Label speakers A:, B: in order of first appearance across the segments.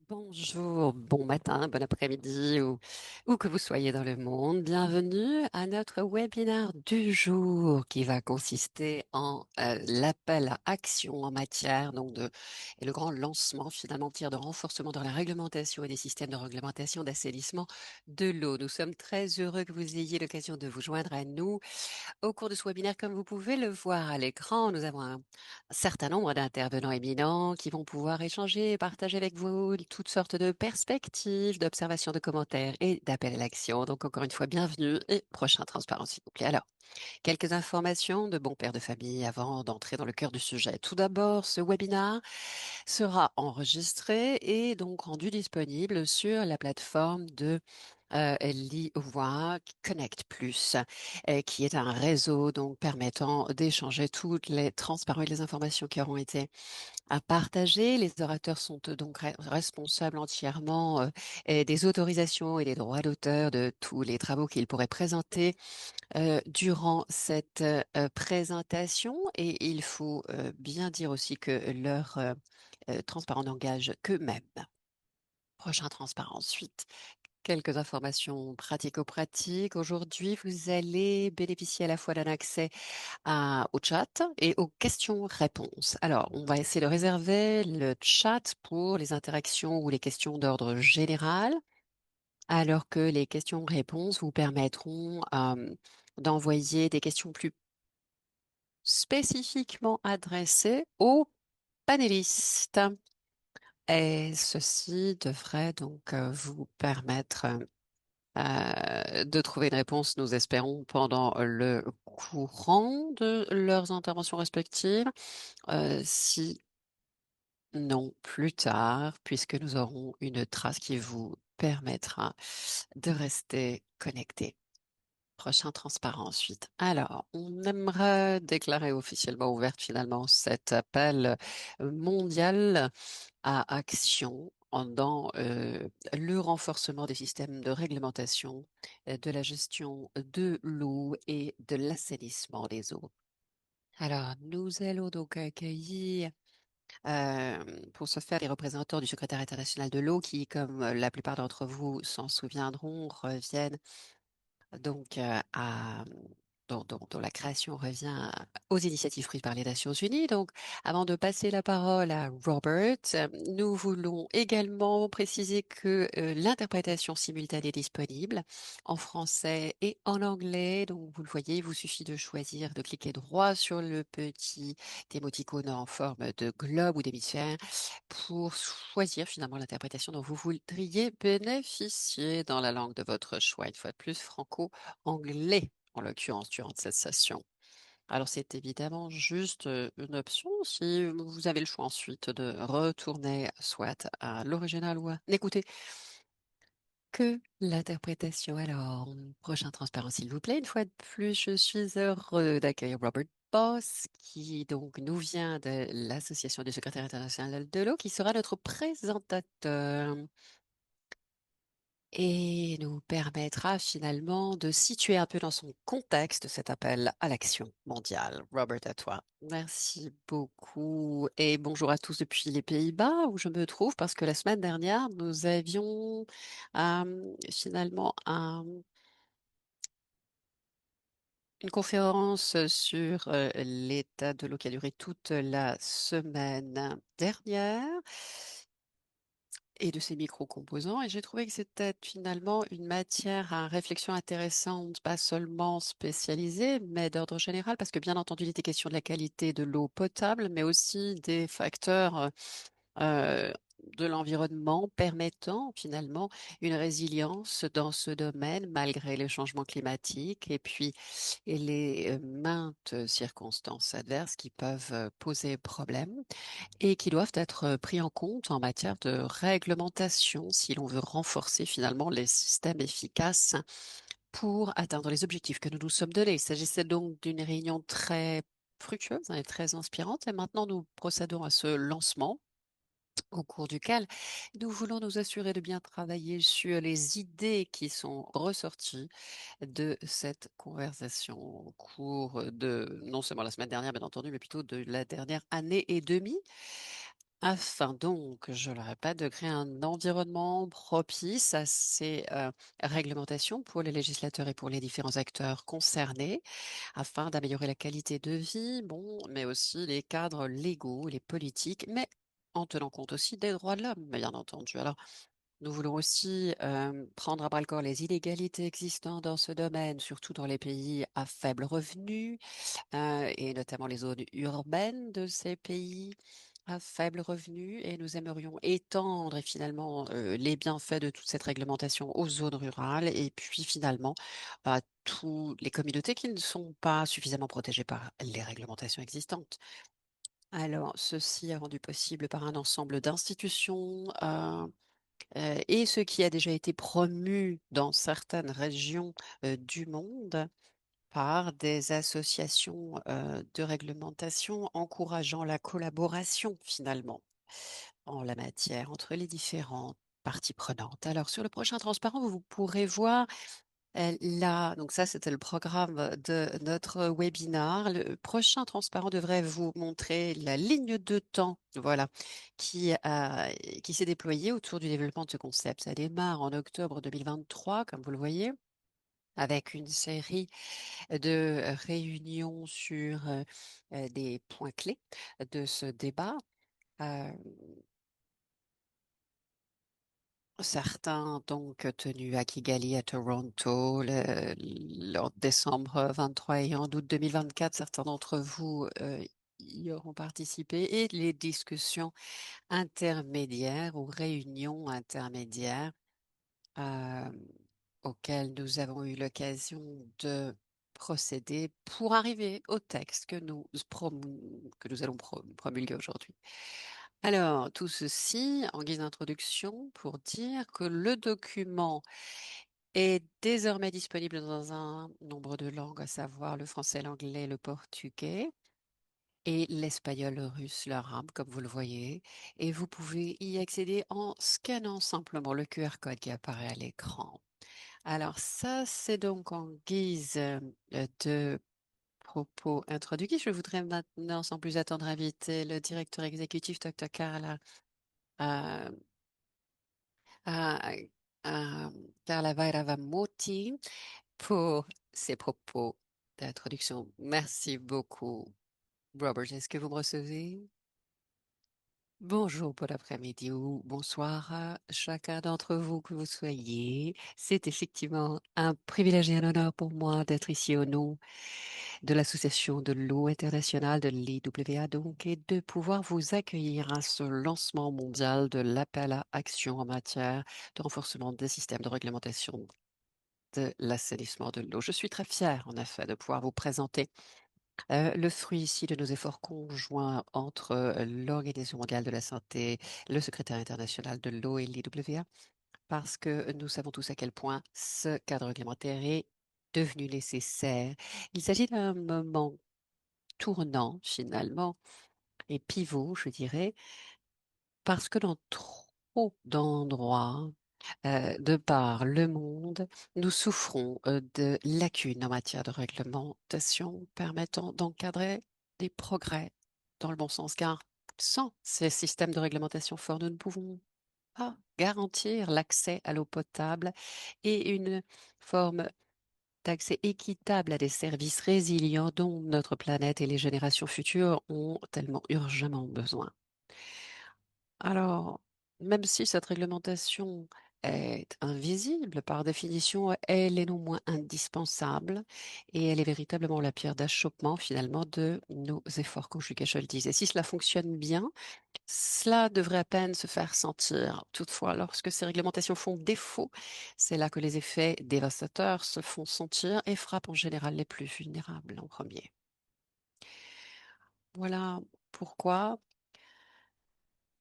A: Bonjour, bon matin, bon après-midi, où que vous soyez dans le monde. Bienvenue à notre webinaire du jour qui va consister en l'appel à action en matière et le grand lancement finalement en matière de renforcement dans la réglementation et des systèmes de réglementation d'assainissement de l'eau. Nous sommes très heureux que vous ayez l'occasion de vous joindre à nous au cours de ce webinaire. Comme vous pouvez le voir à l'écran, nous avons un certain nombre d'intervenants éminents qui vont pouvoir échanger et partager avec vous toutes sortes de perspectives, d'observations, de commentaires et d'appels à l'action. Donc, encore une fois, bienvenue et prochain transparent, s'il vous plaît. Alors, quelques informations de bon père de famille avant d'entrer dans le cœur du sujet. Tout d'abord, ce webinaire sera enregistré et donc rendu disponible sur la plateforme de l'e-voix Connect Plus, qui est un réseau donc permettant d'échanger toutes les transparents et les informations qui auront été à partager. Les orateurs sont donc responsables entièrement des autorisations et des droits d'auteur de tous les travaux qu'ils pourraient présenter durant cette présentation. Et il faut bien dire aussi que leur transparent n'engage qu'eux-mêmes. Prochain transparent ensuite. Quelques informations pratico-pratiques. Aujourd'hui, vous allez bénéficier à la fois d'un accès au chat et aux questions-réponses. Alors, on va essayer de réserver le chat pour les interactions ou les questions d'ordre général, alors que les questions-réponses vous permettront d'envoyer des questions plus spécifiquement adressées aux panélistes. Et ceci devrait donc vous permettre de trouver une réponse, nous espérons, pendant le courant de leurs interventions respectives, si non plus tard, puisque nous aurons une trace qui vous permettra de rester connecté. Prochain transparent ensuite. Alors, on aimerait déclarer officiellement ouverte finalement cet appel mondial à action dans le renforcement des systèmes de réglementation, de la gestion de l'eau et de l'assainissement des eaux. Alors, nous allons donc accueillir pour ce faire les représentants du secrétaire international de l'eau qui, comme la plupart d'entre vous s'en souviendront, reviennent donc dont la création revient aux initiatives prises par les Nations Unies. Donc, avant de passer la parole à Robert, nous voulons également préciser que l'interprétation simultanée est disponible en français et en anglais. Donc, vous le voyez, il vous suffit de choisir, de cliquer droit sur le petit émoticône en forme de globe ou d'hémisphère pour choisir finalement l'interprétation dont vous voudriez bénéficier dans la langue de votre choix. Une fois de plus, franco-anglais, en l'occurrence, durant cette session. Alors, c'est évidemment juste une option si vous avez le choix ensuite de retourner soit à l'original ou à n'écouter que l'interprétation. Alors, prochain transparent, s'il vous plaît. Une fois de plus, je suis heureux d'accueillir Robert Boss, qui donc nous vient de l'Association du secrétaire international de l'eau, qui sera notre présentateur et nous permettra finalement de situer un peu dans son contexte cet appel à l'action mondiale. Robert, à toi. Merci beaucoup et bonjour à tous depuis les Pays-Bas où je me trouve parce que la semaine dernière, nous avions finalement une conférence sur l'état de l'eau qui a duré toute la semaine dernière et de ses micro-composants. Et j'ai trouvé que c'était finalement une matière à réflexion intéressante, pas seulement spécialisée, mais d'ordre général, parce que bien entendu, il était question de la qualité de l'eau potable, mais aussi des facteurs euh, de l'environnement permettant finalement une résilience dans ce domaine malgré les changements climatiques et puis les maintes circonstances adverses qui peuvent poser problème et qui doivent être pris en compte en matière de réglementation si l'on veut renforcer finalement les systèmes efficaces pour atteindre les objectifs que nous nous sommes donnés. Il s'agissait donc d'une réunion très fructueuse et très inspirante. Et maintenant, nous procédons à ce lancement au cours duquel nous voulons nous assurer de bien travailler sur les idées qui sont ressorties de cette conversation au cours de non seulement la semaine dernière, bien entendu, mais plutôt de la dernière année et demie. afin donc, je le répète, de créer un environnement propice à ces réglementations pour les législateurs et pour les différents acteurs concernés, afin d'améliorer la qualité de vie, bon, mais aussi les cadres légaux, les politiques, mais en tenant compte aussi des droits de l'homme, bien entendu. Alors, nous voulons aussi prendre à bras-le-corps les inégalités existantes dans ce domaine, surtout dans les pays à faible revenu, et notamment les zones urbaines de ces pays à faible revenu. Et nous aimerions étendre et finalement les bienfaits de toute cette réglementation aux zones rurales et puis finalement à toutes les communautés qui ne sont pas suffisamment protégées par les réglementations existantes. Alors, ceci est rendu possible par un ensemble d'institutions et ce qui a déjà été promu dans certaines régions du monde par des associations de réglementation encourageant la collaboration finalement en la matière entre les différentes parties prenantes. Alors sur le prochain transparent, vous pourrez voir là, donc ça c'était le programme de notre webinar. Le prochain transparent devrait vous montrer la ligne de temps, voilà, qui s'est déployée autour du développement de ce concept. Ça démarre en octobre 2023, comme vous le voyez, avec une série de réunions sur des points clés de ce débat. Euh, Certains donc tenus à Kigali, à Toronto, en décembre 23 et en août 2024, certains d'entre vous y auront participé, et les discussions intermédiaires ou réunions intermédiaires euh, auxquelles nous avons eu l'occasion de procéder pour arriver au texte que nous allons promulguer aujourd'hui. Alors, tout ceci en guise d'introduction pour dire que le document est désormais disponible dans un nombre de langues, à savoir le français, l'anglais, le portugais et l'espagnol, le russe, l'arabe, comme vous le voyez. Et vous pouvez y accéder en scannant simplement le QR code qui apparaît à l'écran. Alors ça, c'est donc en guise de propos introductifs. Je voudrais maintenant, sans plus attendre, inviter le directeur exécutif, Dr. Carla, à, à, à Carla Vairavamooti pour ses propos d'introduction. Merci beaucoup. Robert, est-ce que vous me recevez? Bonjour, bon après-midi ou bonsoir à chacun d'entre vous que vous soyez. C'est effectivement un privilège et un honneur pour moi d'être ici au nom de l'Association de l'eau internationale de l'IWA, donc, et de pouvoir vous accueillir à ce lancement mondial de l'appel à action en matière de renforcement des systèmes de réglementation de l'assainissement de l'eau. Je suis très fière, en effet, de pouvoir vous présenter le fruit ici de nos efforts conjoints entre l'Organisation mondiale de la santé, le secrétaire international de l'eau et l'IWA, parce que nous savons tous à quel point ce cadre réglementaire est devenu nécessaire. Il s'agit d'un moment tournant, finalement, et pivot, je dirais, parce que dans trop d'endroits, de par le monde, nous souffrons de lacunes en matière de réglementation permettant d'encadrer des progrès dans le bon sens, car sans ces systèmes de réglementation forts, nous ne pouvons pas garantir l'accès à l'eau potable et une forme d'accès équitable à des services résilients dont notre planète et les générations futures ont tellement urgemment besoin. Alors, même si cette réglementation est invisible par définition, elle est non moins indispensable et elle est véritablement la pierre d'achoppement finalement de nos efforts conjugués, je le disais. Si cela fonctionne bien, cela devrait à peine se faire sentir. Toutefois, lorsque ces réglementations font défaut, c'est là que les effets dévastateurs se font sentir et frappent en général les plus vulnérables en premier. Voilà pourquoi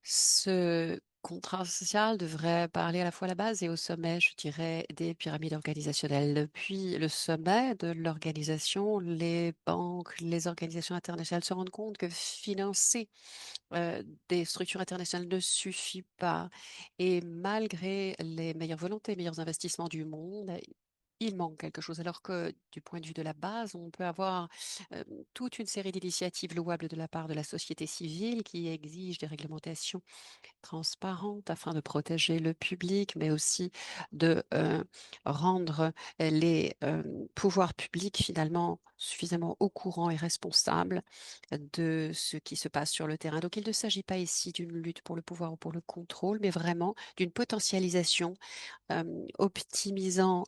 A: ce contrat social devrait parler à la fois à la base et au sommet, je dirais, des pyramides organisationnelles. Depuis le sommet de l'organisation, les banques, les organisations internationales se rendent compte que financer des structures internationales ne suffit pas. Et malgré les meilleures volontés, les meilleurs investissements du monde, il manque quelque chose. Alors que du point de vue de la base, on peut avoir euh, toute une série d'initiatives louables de la part de la société civile qui exigent des réglementations transparentes afin de protéger le public, mais aussi de rendre les pouvoirs publics finalement suffisamment au courant et responsables de ce qui se passe sur le terrain. Donc il ne s'agit pas ici d'une lutte pour le pouvoir ou pour le contrôle, mais vraiment d'une potentialisation optimisant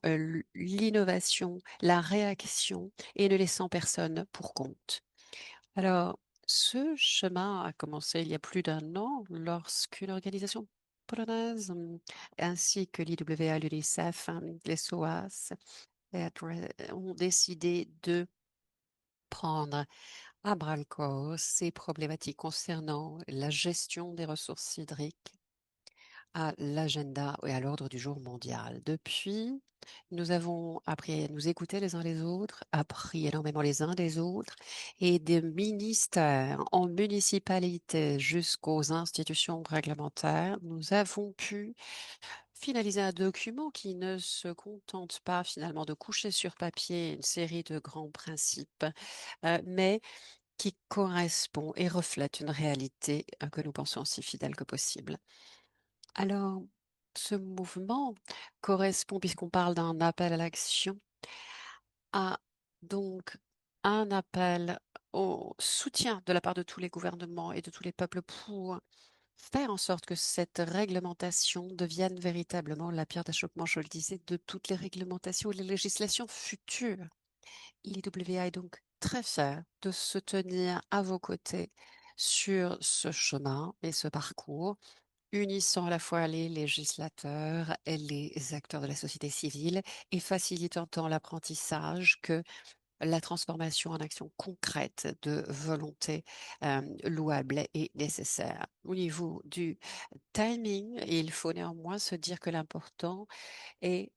A: l'innovation, la réaction et ne laissant personne pour compte. Alors, ce chemin a commencé il y a plus d'un an lorsqu'une organisation polonaise ainsi que l'IWA, l'UNICEF, les SOAS ont décidé de prendre à bras-le-corps ces problématiques concernant la gestion des ressources hydriques à l'agenda et à l'ordre du jour mondial. Depuis, nous avons appris à nous écouter les uns les autres, appris énormément les uns des autres, et des ministères en municipalité jusqu'aux institutions réglementaires, nous avons pu finaliser un document qui ne se contente pas finalement de coucher sur papier une série de grands principes, mais qui correspond et reflète une réalité que nous pensons aussi fidèle que possible. Alors, ce mouvement correspond, puisqu'on parle d'un appel à l'action, à donc un appel au soutien de la part de tous les gouvernements et de tous les peuples pour faire en sorte que cette réglementation devienne véritablement la pierre d'achoppement, je le disais, de toutes les réglementations et les législations futures. L'IWA est donc très fier de se tenir à vos côtés sur ce chemin et ce parcours unissant à la fois les législateurs et les acteurs de la société civile et facilitant tant l'apprentissage que la transformation en action concrète de volonté louable et nécessaire. Au niveau du timing, il faut néanmoins se dire que l'important est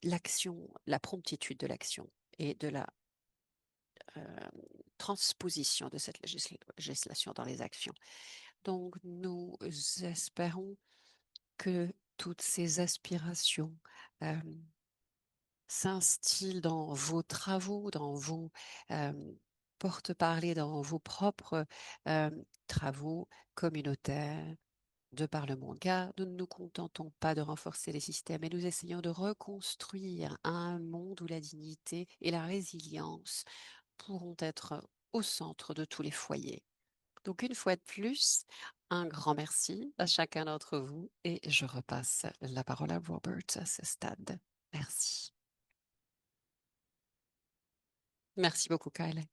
A: l'action, la promptitude de l'action et de la euh, transposition de cette législation dans les actions. Donc, nous espérons que toutes ces aspirations euh, s'instillent dans vos travaux, dans vos euh, porte-parlers, dans vos propres euh, travaux communautaires de par le monde. Car nous ne nous contentons pas de renforcer les systèmes, mais nous essayons de reconstruire un monde où la dignité et la résilience pourront être au centre de tous les foyers. Donc, une fois de plus, un grand merci à chacun d'entre vous et je repasse la parole à Robert à ce stade. Merci. Merci beaucoup, Kyle,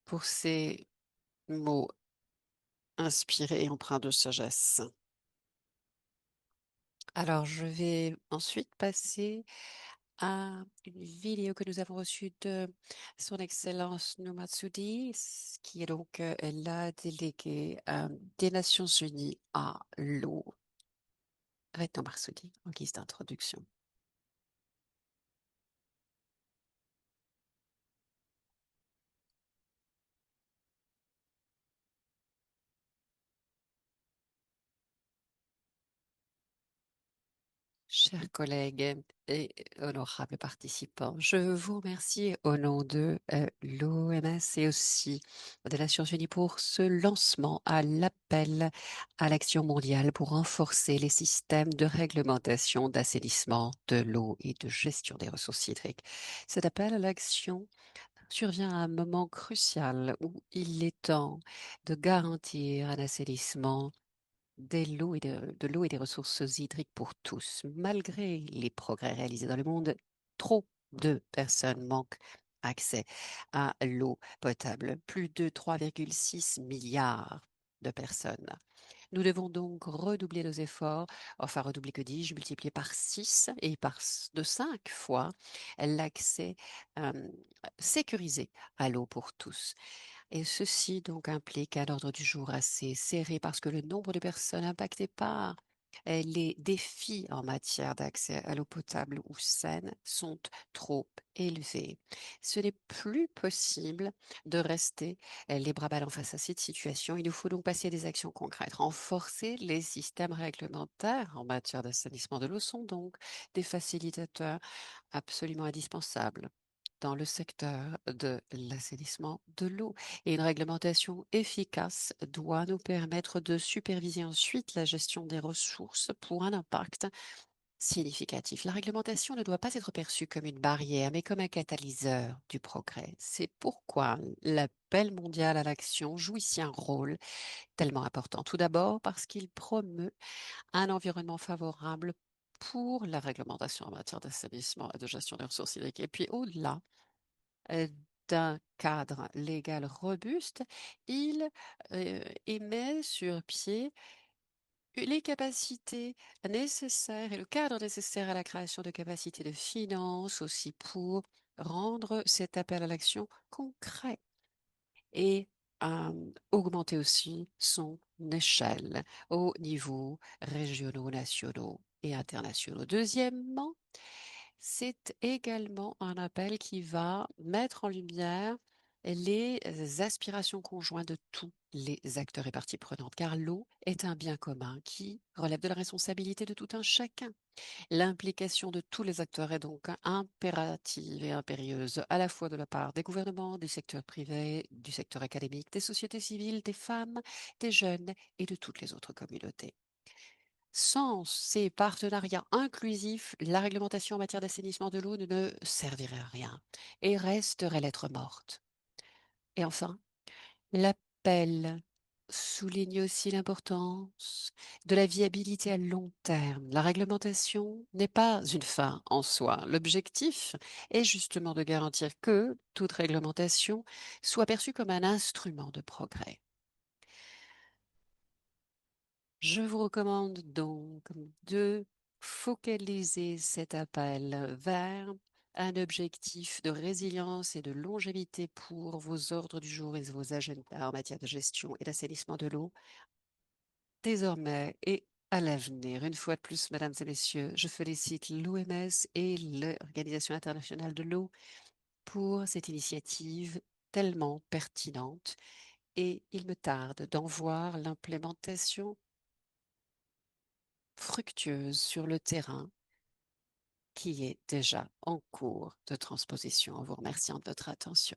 A: pour ces mots inspirés et empreints de sagesse. Alors, je vais ensuite passer à une vidéo que nous avons reçue de Son Excellence Numatsudi, qui est donc la déléguée des Nations Unies à l'eau. Retno Marsudi, en guise d'introduction. Chers collègues et honorables participants, je vous remercie au nom de l'OMS et aussi des Nations Unies pour ce lancement à l'appel à l'action mondiale pour renforcer les systèmes de réglementation d'assainissement de l'eau et de gestion des ressources hydriques. Cet appel à l'action survient à un moment crucial où il est temps de garantir un assainissement de l'eau et des ressources hydriques pour tous. Malgré les progrès réalisés dans le monde, trop de personnes manquent accès à l'eau potable. Plus de 3,6 milliards de personnes. Nous devons donc redoubler nos efforts, enfin redoubler que dis-je, multiplier par 6 et de 5 fois l'accès euh, sécurisé à l'eau pour tous. Et ceci donc implique un ordre du jour assez serré parce que le nombre de personnes impactées par Les défis en matière d'accès à l'eau potable ou saine sont trop élevés. Ce n'est plus possible de rester les bras ballants face à cette situation. Il nous faut donc passer à des actions concrètes. Renforcer les systèmes réglementaires en matière d'assainissement de l'eau sont donc des facilitateurs absolument indispensable dans le secteur de l'assainissement de l'eau. Et une réglementation efficace doit nous permettre de superviser ensuite la gestion des ressources pour un impact significatif. La réglementation ne doit pas être perçue comme une barrière, mais comme un catalyseur du progrès. C'est pourquoi l'appel mondial à l'action joue ici un rôle tellement important. Tout d'abord parce qu'il promeut un environnement favorable pour la réglementation en matière d'assainissement et de gestion des ressources hydriques. Et puis au-delà euh, d'un cadre légal robuste, il émet sur pied les capacités nécessaires et le cadre nécessaire à la création de capacités de finances aussi pour rendre cet appel à l'action concret et augmenter aussi son échelle aux niveaux régionaux, nationaux et internationaux. Deuxièmement, c'est également un appel qui va mettre en lumière les aspirations conjointes de tous les acteurs et parties prenantes, car l'eau est un bien commun qui relève de la responsabilité de tout un chacun. L'implication de tous les acteurs est donc impérative et impérieuse, à la fois de la part des gouvernements, des secteurs privés, du secteur académique, des sociétés civiles, des femmes, des jeunes et de toutes les autres communautés. Sans ces partenariats inclusifs, la réglementation en matière d'assainissement de l'eau ne servirait à rien et resterait lettre morte. Et enfin, l'appel souligne aussi l'importance de la viabilité à long terme. La réglementation n'est pas une fin en soi. L'objectif est justement de garantir que toute réglementation soit perçue comme un instrument de progrès. Je vous recommande donc de focaliser cet appel vers un objectif de résilience et de longévité pour vos ordres du jour et vos agendas en matière de gestion et d'assainissement de l'eau, désormais et à l'avenir. Une fois de plus, mesdames et messieurs, je félicite l'OMS et l'Organisation internationale de l'eau pour cette initiative tellement pertinente et il me tarde d'en voir l'implémentation fructueuse sur le terrain qui est déjà en cours de transposition en vous remerciant de votre attention.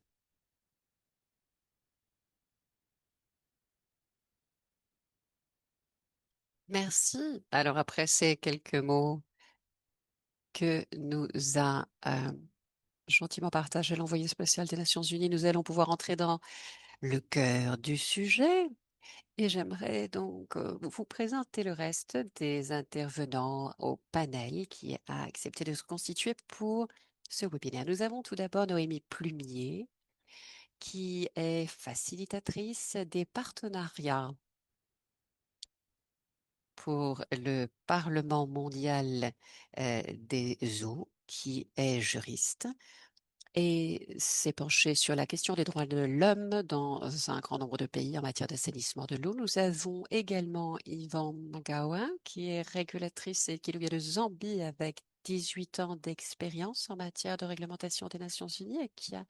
A: Merci. Alors après ces quelques mots que nous a gentiment partagé l'envoyé spécial des Nations Unies, nous allons pouvoir entrer dans le cœur du sujet. Et j'aimerais donc vous présenter le reste des intervenants au panel qui a accepté de se constituer pour ce webinaire. Nous avons tout d'abord Noémie Plumier, qui est facilitatrice des partenariats pour le Parlement mondial des eaux, qui est juriste et s'est penchée sur la question des droits de l'homme dans un grand nombre de pays en matière d'assainissement de l'eau. Nous avons également Yvan Magawa, qui est régulatrice et qui nous vient de Zambie avec 18 ans d'expérience en matière de réglementation des Nations Unies et qui a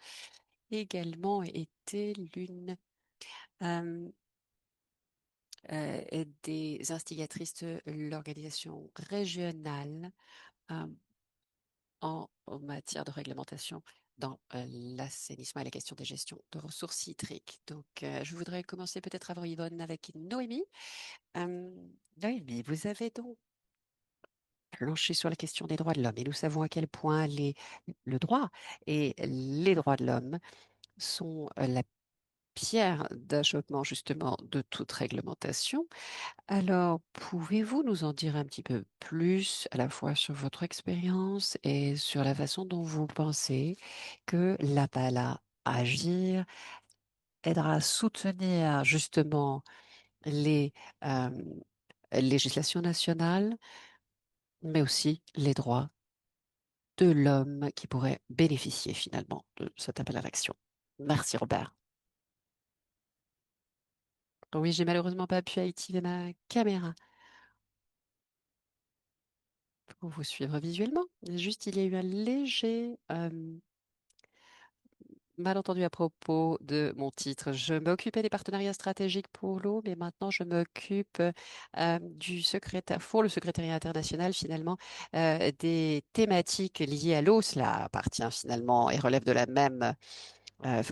A: également été l'une euh, des instigatrices de l'organisation régionale euh, en matière de réglementation dans l'assainissement et la question des gestions de ressources hydriques. Donc, je voudrais commencer peut-être avant Yvonne avec Noémie. Euh, Noémie, vous avez donc planché sur la question des droits de l'homme et nous savons à quel point le droit et les droits de l'homme sont la pierre d'achoppement justement de toute réglementation. Alors, pouvez-vous nous en dire un petit peu plus, à la fois sur votre expérience et sur la façon dont vous pensez que l'appel à agir aidera à soutenir justement les euh, législations nationales, mais aussi les droits de l'homme qui pourrait bénéficier finalement de cet appel à l'action. Merci Robert. Oui, j'ai malheureusement pas pu activer ma caméra. pour vous suivre visuellement. Juste, il y a eu un léger malentendu à propos de mon titre. Je m'occupais des partenariats stratégiques pour l'eau, mais maintenant je m'occupe du secrétaire, pour le secrétariat international finalement, des thématiques liées à l'eau. Cela appartient finalement et relève de la même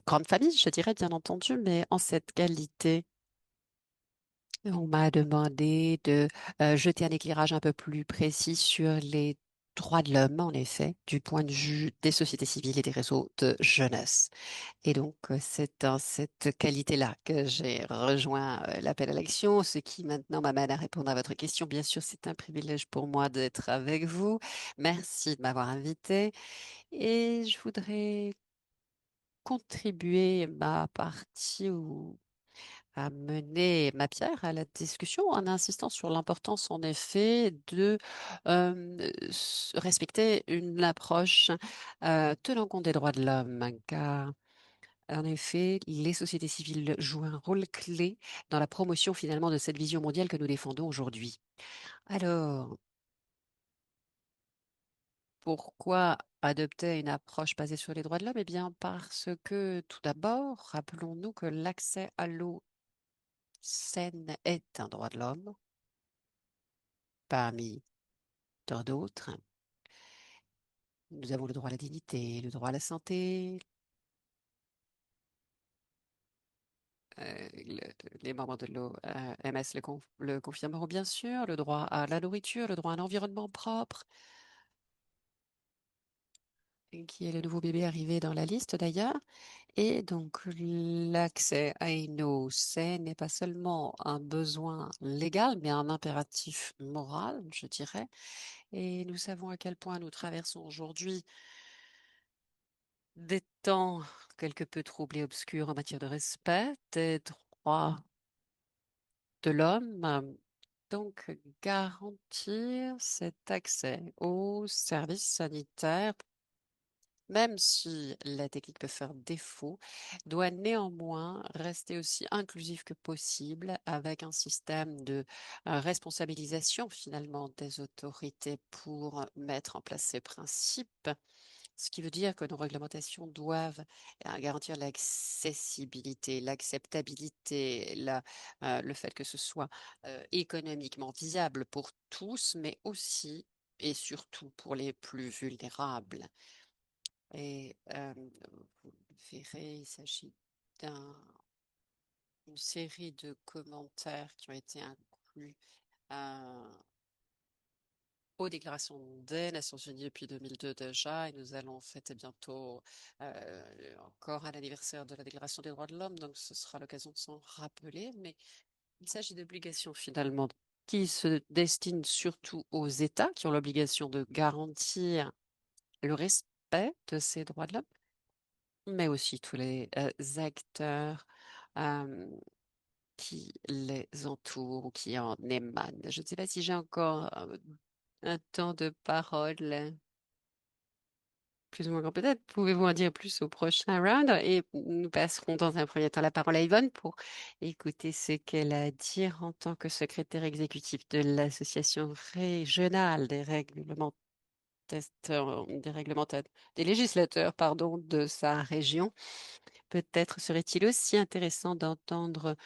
A: grande famille, je dirais bien entendu, mais en cette qualité. On m'a demandé de jeter un éclairage un peu plus précis sur les droits de l'homme, en effet, du point de vue des sociétés civiles et des réseaux de jeunesse. Et donc, c'est dans cette qualité-là que j'ai rejoint l'appel à l'action, ce qui maintenant m'amène à répondre à votre question. Bien sûr, c'est un privilège pour moi d'être avec vous. Merci de m'avoir invité. Et je voudrais contribuer ma partie à mener ma pierre à la discussion en insistant sur l'importance, en effet, de respecter une approche tenant compte des droits de l'homme, car en effet, les sociétés civiles jouent un rôle clé dans la promotion finalement de cette vision mondiale que nous défendons aujourd'hui. Alors, pourquoi adopter une approche basée sur les droits de l'homme? Eh bien, parce que tout d'abord, rappelons-nous que l'accès à l'eau saine est un droit de l'homme parmi tant d'autres. Nous avons le droit à la dignité, le droit à la santé. Les membres de l'OMS le confirmeront bien sûr, le droit à la nourriture, le droit à un environnement propre, qui est le nouveau bébé arrivé dans la liste d'ailleurs. Et donc l'accès à une eau saine n'est pas seulement un besoin légal, mais un impératif moral, je dirais. Et nous savons à quel point nous traversons aujourd'hui des temps quelque peu troublés et obscurs en matière de respect des droits de l'homme. Donc, garantir cet accès aux services sanitaires, même si la technique peut faire défaut, doit néanmoins rester aussi inclusif que possible avec un système de responsabilisation finalement des autorités pour mettre en place ces principes. Ce qui veut dire que nos réglementations doivent garantir l'accessibilité, l'acceptabilité, le fait que ce soit économiquement viable pour tous, mais aussi et surtout pour les plus vulnérables. Et vous verrez, il s'agit d'une série de commentaires qui ont été inclus aux déclarations des Nations Unies depuis 2002 déjà, et nous allons fêter bientôt encore un anniversaire de la Déclaration des droits de l'homme, donc ce sera l'occasion de s'en rappeler, mais il s'agit d'obligations finalement qui se destinent surtout aux États, qui ont l'obligation de garantir le respect de ces droits de l'homme, mais aussi tous les acteurs euh, qui les entourent ou qui en émanent. Je ne sais pas si j'ai encore un temps de parole plus ou moins grand peut-être. Pouvez-vous en dire plus au prochain round? Et nous passerons dans un premier temps la parole à Yvonne pour écouter ce qu'elle a à dire en tant que secrétaire exécutif de l'Association régionale des réglementateurs, des législateurs, pardon, de sa région. Peut-être serait-il aussi intéressant d'entendre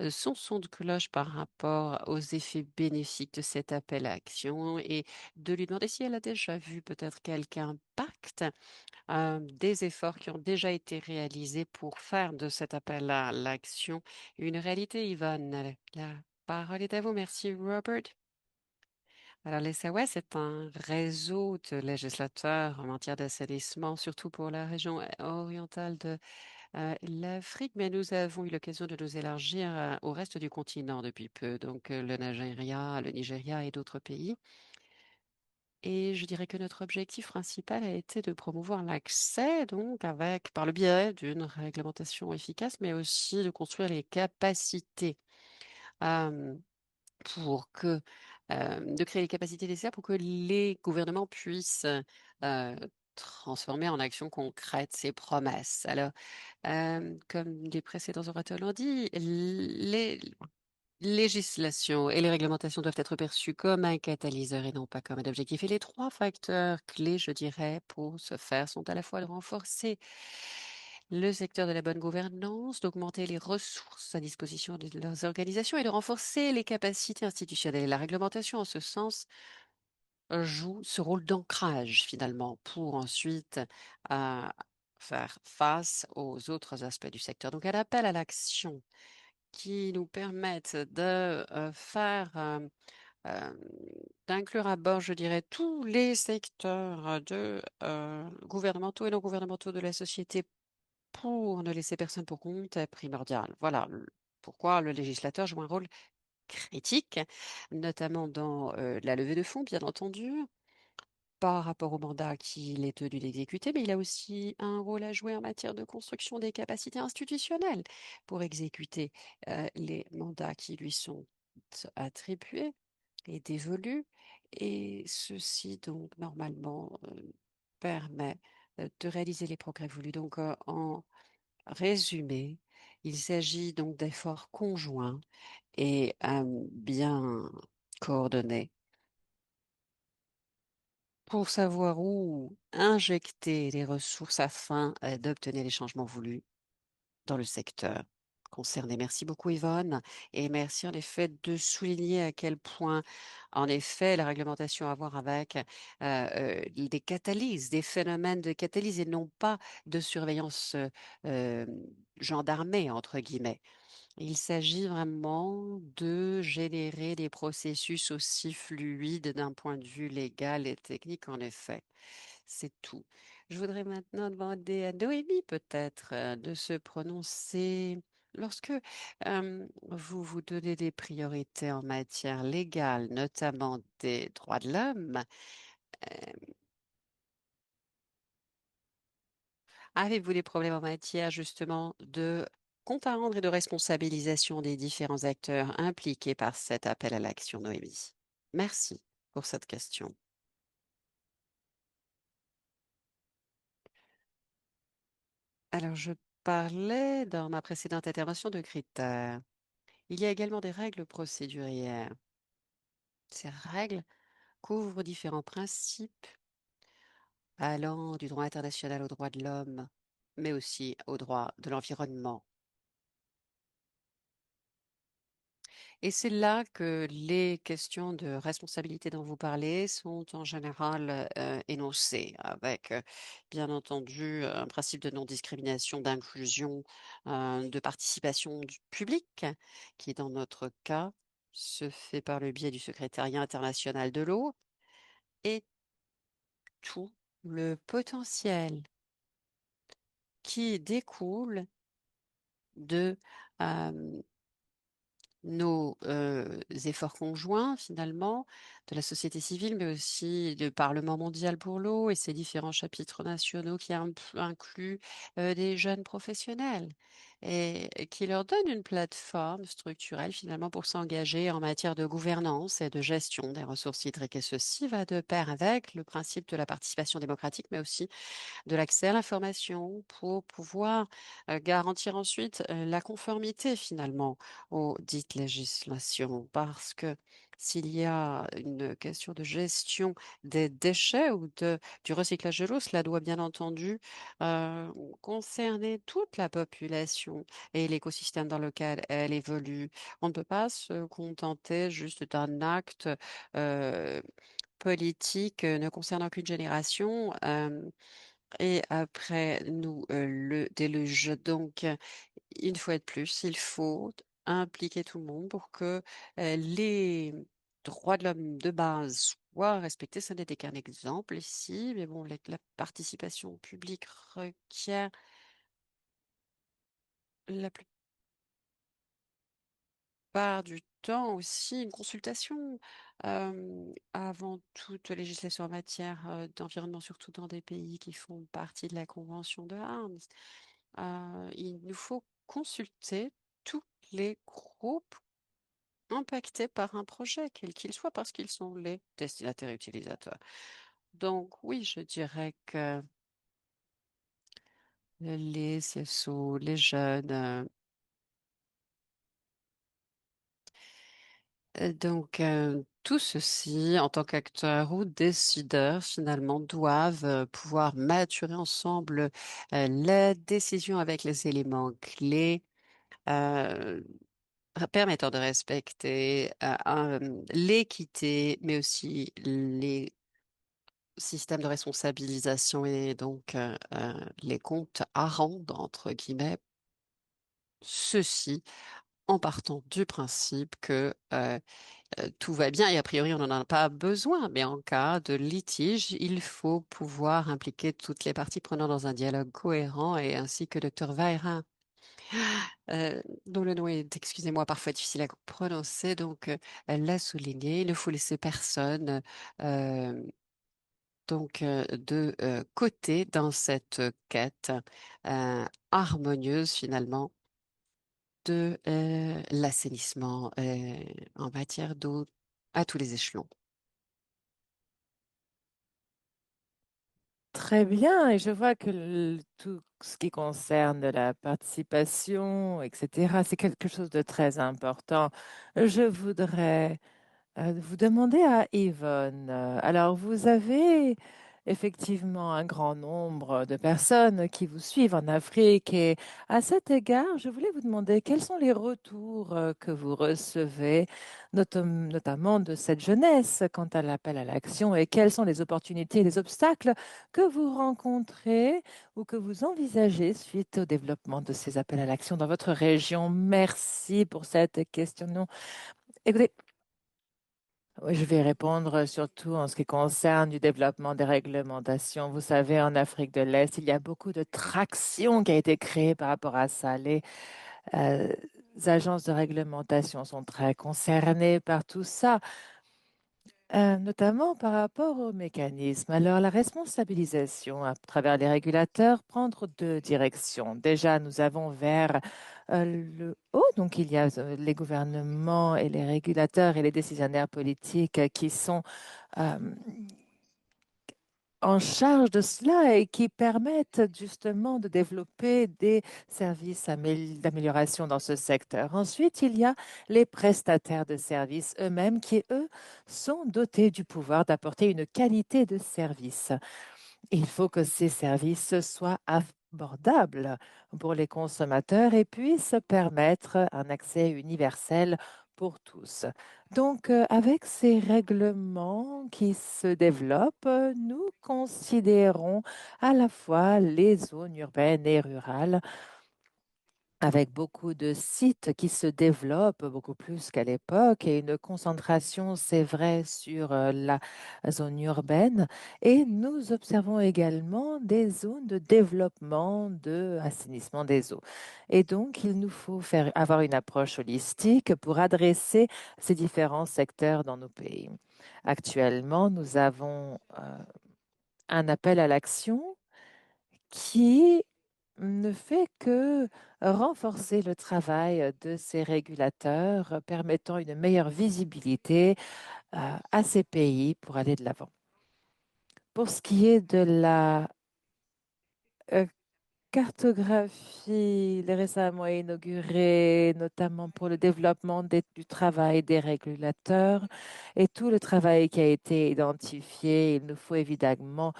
A: son son de cloche par rapport aux effets bénéfiques de cet appel à action et de lui demander si elle a déjà vu peut-être quelque impact des efforts qui ont déjà été réalisés pour faire de cet appel à l'action une réalité, Yvonne. La parole est à vous. Merci, Robert. Alors, les SAWA, c'est un réseau de législateurs en matière d'assainissement, surtout pour la région orientale de l'Afrique, mais nous avons eu l'occasion de nous élargir au reste du continent depuis peu, donc le Nigeria et d'autres pays. Et je dirais que notre objectif principal a été de promouvoir l'accès, donc par le biais d'une réglementation efficace, mais aussi de construire les capacités euh, de créer les capacités nécessaires pour que les gouvernements puissent euh, transformer en action concrète ces promesses. Alors, comme les précédents orateurs l'ont dit, législation et les réglementations doivent être perçues comme un catalyseur et non pas comme un objectif. Et les trois facteurs clés, je dirais, pour ce faire sont à la fois de renforcer le secteur de la bonne gouvernance, d'augmenter les ressources à disposition de leurs organisations et de renforcer les capacités institutionnelles. La réglementation, en ce sens, joue ce rôle d'ancrage finalement pour ensuite euh, faire face aux autres aspects du secteur. Donc, un appel à l'action qui nous permettent de faire, euh, d'inclure à bord, je dirais, tous les secteurs de gouvernementaux et non gouvernementaux de la société pour ne laisser personne pour compte est primordial. Voilà pourquoi le législateur joue un rôle critique, notamment dans la levée de fonds, bien entendu, par rapport au mandat qu'il est tenu d'exécuter, mais il a aussi un rôle à jouer en matière de construction des capacités institutionnelles pour exécuter les mandats qui lui sont attribués et dévolus. Et ceci, donc, normalement, permet de réaliser les progrès voulus. Donc, en résumé, il s'agit donc d'efforts conjoints et bien coordonnés pour savoir où injecter les ressources afin d'obtenir les changements voulus dans le secteur concerné. Merci beaucoup, Yvonne, et merci en effet de souligner à quel point, en effet, la réglementation a à voir avec des catalyses, des phénomènes de catalyse et non pas de surveillance euh, gendarmée, entre guillemets. Il s'agit vraiment de générer des processus aussi fluides d'un point de vue légal et technique, en effet. C'est tout. Je voudrais maintenant demander à Noémie peut-être de se prononcer. Lorsque vous vous donnez des priorités en matière légale, notamment des droits de l'homme, avez-vous des problèmes en matière justement de compte à rendre et de responsabilisation des différents acteurs impliqués par cet appel à l'action, Noémie? Merci pour cette question. Alors, je parlais dans ma précédente intervention de critères. Il y a également des règles procédurières. Ces règles couvrent différents principes allant du droit international au droit de l'homme, mais aussi au droit de l'environnement. Et c'est là que les questions de responsabilité dont vous parlez sont en général énoncées, avec bien entendu un principe de non-discrimination, d'inclusion, de participation du public, qui dans notre cas se fait par le biais du Secrétariat international de l'eau, et tout le potentiel qui découle de nos efforts conjoints, finalement, de la société civile, mais aussi du Parlement mondial pour l'eau et ses différents chapitres nationaux qui incluent des jeunes professionnels et qui leur donnent une plateforme structurelle, finalement, pour s'engager en matière de gouvernance et de gestion des ressources hydriques. Et ceci va de pair avec le principe de la participation démocratique, mais aussi de l'accès à l'information pour pouvoir garantir ensuite la conformité finalement aux dites législations. Parce que s'il y a une question de gestion des déchets ou du recyclage de l'eau, cela doit bien entendu euh, concerner toute la population et l'écosystème dans lequel elle évolue. On ne peut pas se contenter juste d'un acte euh, politique ne concernant qu'une génération. Et après, nous le déluge. Donc, une fois de plus, il faut impliquer tout le monde pour que les droits de l'homme de base soient respectés. Ce n'était qu'un exemple ici, mais bon, la participation publique requiert la plupart du temps aussi une consultation avant toute législation en matière d'environnement, surtout dans des pays qui font partie de la Convention de Arms. Il nous faut consulter tous les groupes impactés par un projet, quel qu'il soit, parce qu'ils sont les destinataires utilisateurs. Donc oui, je dirais que les CSO, les jeunes, Tout ceci, en tant qu'acteurs ou décideurs, finalement, doivent pouvoir maturer ensemble la décision avec les éléments clés euh, permettant de respecter l'équité, mais aussi les systèmes de responsabilisation et les comptes à rendre, entre guillemets, ceci en partant du principe que tout va bien et a priori on n'en a pas besoin, mais en cas de litige, il faut pouvoir impliquer toutes les parties prenantes dans un dialogue cohérent et ainsi que Dr. Veyra, dont le nom est, excusez-moi, parfois difficile à prononcer, elle l'a souligné, il ne faut laisser personne euh, de côté dans cette quête harmonieuse finalement de l'assainissement en matière d'eau à tous les échelons.
B: Très bien, et je vois que tout ce qui concerne la participation, etc., c'est quelque chose de très important. Je voudrais vous demandez à Yvonne. Alors, vous avez effectivement un grand nombre de personnes qui vous suivent en Afrique et à cet égard, je voulais vous demander quels sont les retours que vous recevez, notamment de cette jeunesse quant à l'appel à l'action et quelles sont les opportunités et les obstacles que vous rencontrez ou que vous envisagez suite au développement de ces appels à l'action dans votre région. Merci pour cette question. Écoutez, oui, je vais répondre surtout en ce qui concerne du développement des réglementations. Vous savez, en Afrique de l'Est, il y a beaucoup de traction qui a été créée par rapport à ça. Euh, les agences de réglementation sont très concernées par tout ça, notamment par rapport aux mécanismes. Alors, la responsabilisation à travers les régulateurs prendre deux directions. Déjà, nous avons vers le haut, donc il y a les gouvernements et les régulateurs et les décisionnaires politiques qui sont euh, en charge de cela et qui permettent justement de développer des services d'amélioration dans ce secteur. Ensuite, il y a les prestataires de services eux-mêmes qui, eux, sont dotés du pouvoir d'apporter une qualité de service. Il faut que ces services soient abordables pour les consommateurs et puissent permettre un accès universel pour tous. Donc, avec ces règlements qui se développent, nous considérons à la fois les zones urbaines et rurales avec beaucoup de sites qui se développent beaucoup plus qu'à l'époque et une concentration, c'est vrai, sur la zone urbaine. Et nous observons également des zones de développement de assainissement des eaux. Et donc, il nous faut avoir une approche holistique pour adresser ces différents secteurs dans nos pays. Actuellement, nous avons un appel à l'action qui ne fait que renforcer le travail de ces régulateurs, permettant une meilleure visibilité à ces pays pour aller de l'avant. Pour ce qui est de la euh, cartographie, les récemment inaugurée, notamment pour le développement du travail des régulateurs et tout le travail qui a été identifié, il nous faut évidemment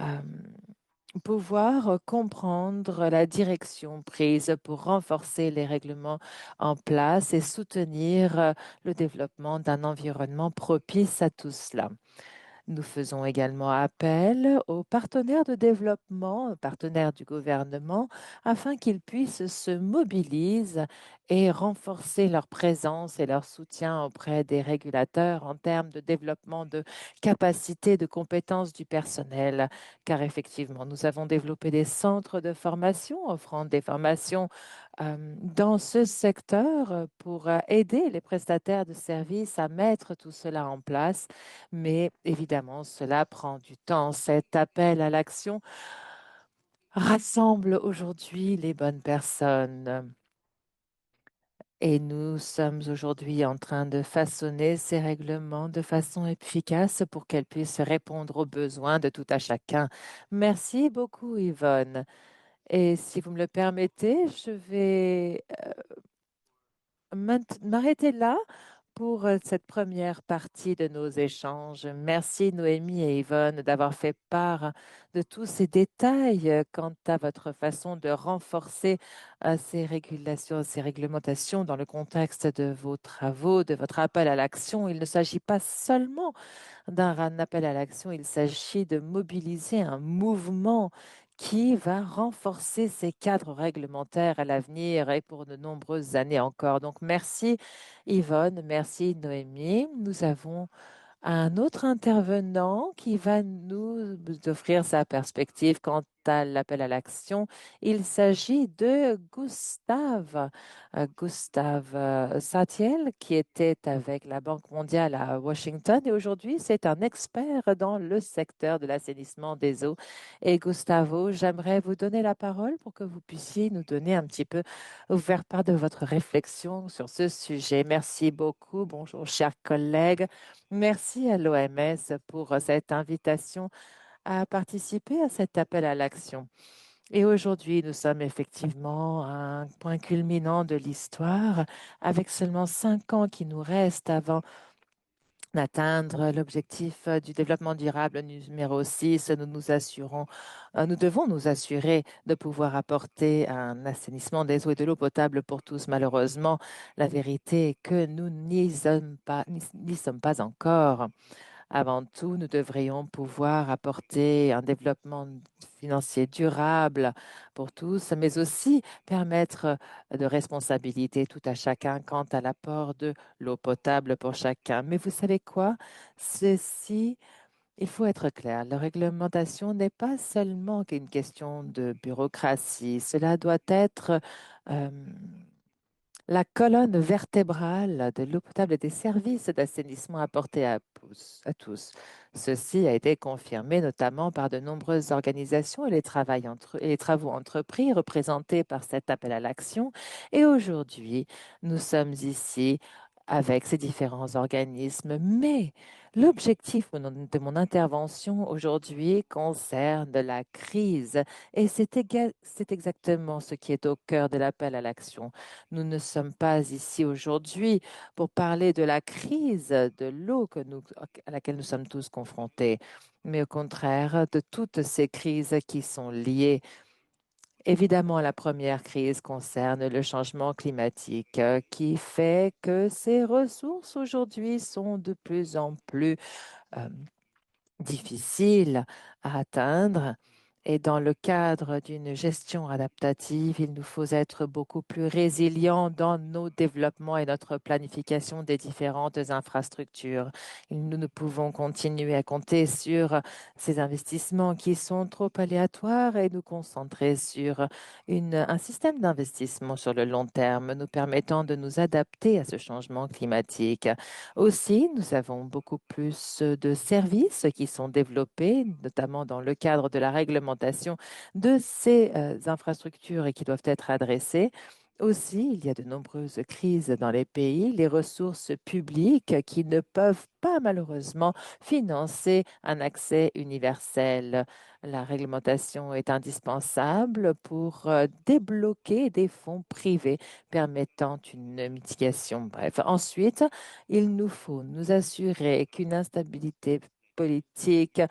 B: euh, pouvoir comprendre la direction prise pour renforcer les règlements en place et soutenir le développement d'un environnement propice à tout cela. Nous faisons également appel aux partenaires de développement, partenaires du gouvernement, afin qu'ils puissent se mobiliser et renforcer leur présence et leur soutien auprès des régulateurs en termes de développement de capacité, de compétences du personnel. Car effectivement, nous avons développé des centres de formation offrant des formations dans ce secteur pour aider les prestataires de services à mettre tout cela en place. Mais évidemment, cela prend du temps. Cet appel à l'action rassemble aujourd'hui les bonnes personnes. Et nous sommes aujourd'hui en train de façonner ces règlements de façon efficace pour qu'elles puissent répondre aux besoins de tout à chacun. Merci beaucoup, Yvonne. Et si vous me le permettez, je vais m'arrêter là pour cette première partie de nos échanges. Merci Noémie et Yvonne d'avoir fait part de tous ces détails quant à votre façon de renforcer ces régulations, ces réglementations dans le contexte de vos travaux, de votre appel à l'action. Il ne s'agit pas seulement d'un appel à l'action, il s'agit de mobiliser un mouvement qui va renforcer ces cadres réglementaires à l'avenir et pour de nombreuses années encore. Donc, merci Yvonne, merci Noémie. Nous avons un autre intervenant qui va nous offrir sa perspective quant à l'appel à l'action. Il s'agit de Gustave, Satiel, qui était avec la Banque mondiale à Washington et aujourd'hui c'est un expert dans le secteur de l'assainissement des eaux. Et Gustavo, j'aimerais vous donner la parole pour que vous puissiez nous donner un petit peu, vous faire part de votre réflexion sur ce sujet. Merci beaucoup. Bonjour, chers collègues. Merci à l'OMS pour cette invitation à participer à cet appel à l'action. Et aujourd'hui, nous sommes effectivement à un point culminant de l'histoire, avec seulement 5 ans qui nous restent avant d'atteindre l'objectif du développement durable numéro 6. Nous devons nous assurer de pouvoir apporter un assainissement des eaux et de l'eau potable pour tous. Malheureusement, la vérité est que nous n'y sommes pas encore. Avant tout, nous devrions pouvoir apporter un développement financier durable pour tous, mais aussi permettre de responsabilité tout à chacun quant à l'apport de l'eau potable pour chacun. Mais vous savez quoi? Ceci, il faut être clair, la réglementation n'est pas seulement qu'une question de bureaucratie. Cela doit être euh, la colonne vertébrale de l'eau potable et des services d'assainissement apportés à tous. Ceci a été confirmé notamment par de nombreuses organisations et et les travaux entrepris représentés par cet appel à l'action. Et aujourd'hui, nous sommes ici avec ces différents organismes. Mais l'objectif de mon intervention aujourd'hui concerne la crise. Et c'est exactement ce qui est au cœur de l'appel à l'action. Nous ne sommes pas ici aujourd'hui pour parler de la crise de l'eau à laquelle nous sommes tous confrontés, mais au contraire de toutes ces crises qui sont liées. Évidemment, la première crise concerne le changement climatique qui fait que ces ressources aujourd'hui sont de plus en plus euh, difficile à atteindre. Et dans le cadre d'une gestion adaptative, il nous faut être beaucoup plus résilients dans nos développements et notre planification des différentes infrastructures. Nous ne pouvons continuer à compter sur ces investissements qui sont trop aléatoires et nous concentrer sur un système d'investissement sur le long terme nous permettant de nous adapter à ce changement climatique. Aussi, nous avons beaucoup plus de services qui sont développés, notamment dans le cadre de la réglementation de ces infrastructures et qui doivent être adressées. Aussi, il y a de nombreuses crises dans les pays, les ressources publiques qui ne peuvent pas malheureusement financer un accès universel. La réglementation est indispensable pour débloquer des fonds privés permettant une mitigation. Bref, ensuite, il nous faut nous assurer politique,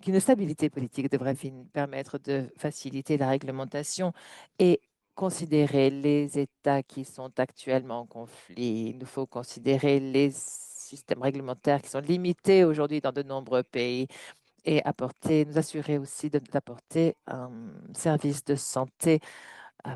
B: qu'une stabilité politique devrait permettre de faciliter la réglementation et considérer les États qui sont actuellement en conflit. Il nous faut considérer les systèmes réglementaires qui sont limités aujourd'hui dans de nombreux pays et nous assurer aussi d'apporter un service de santé euh,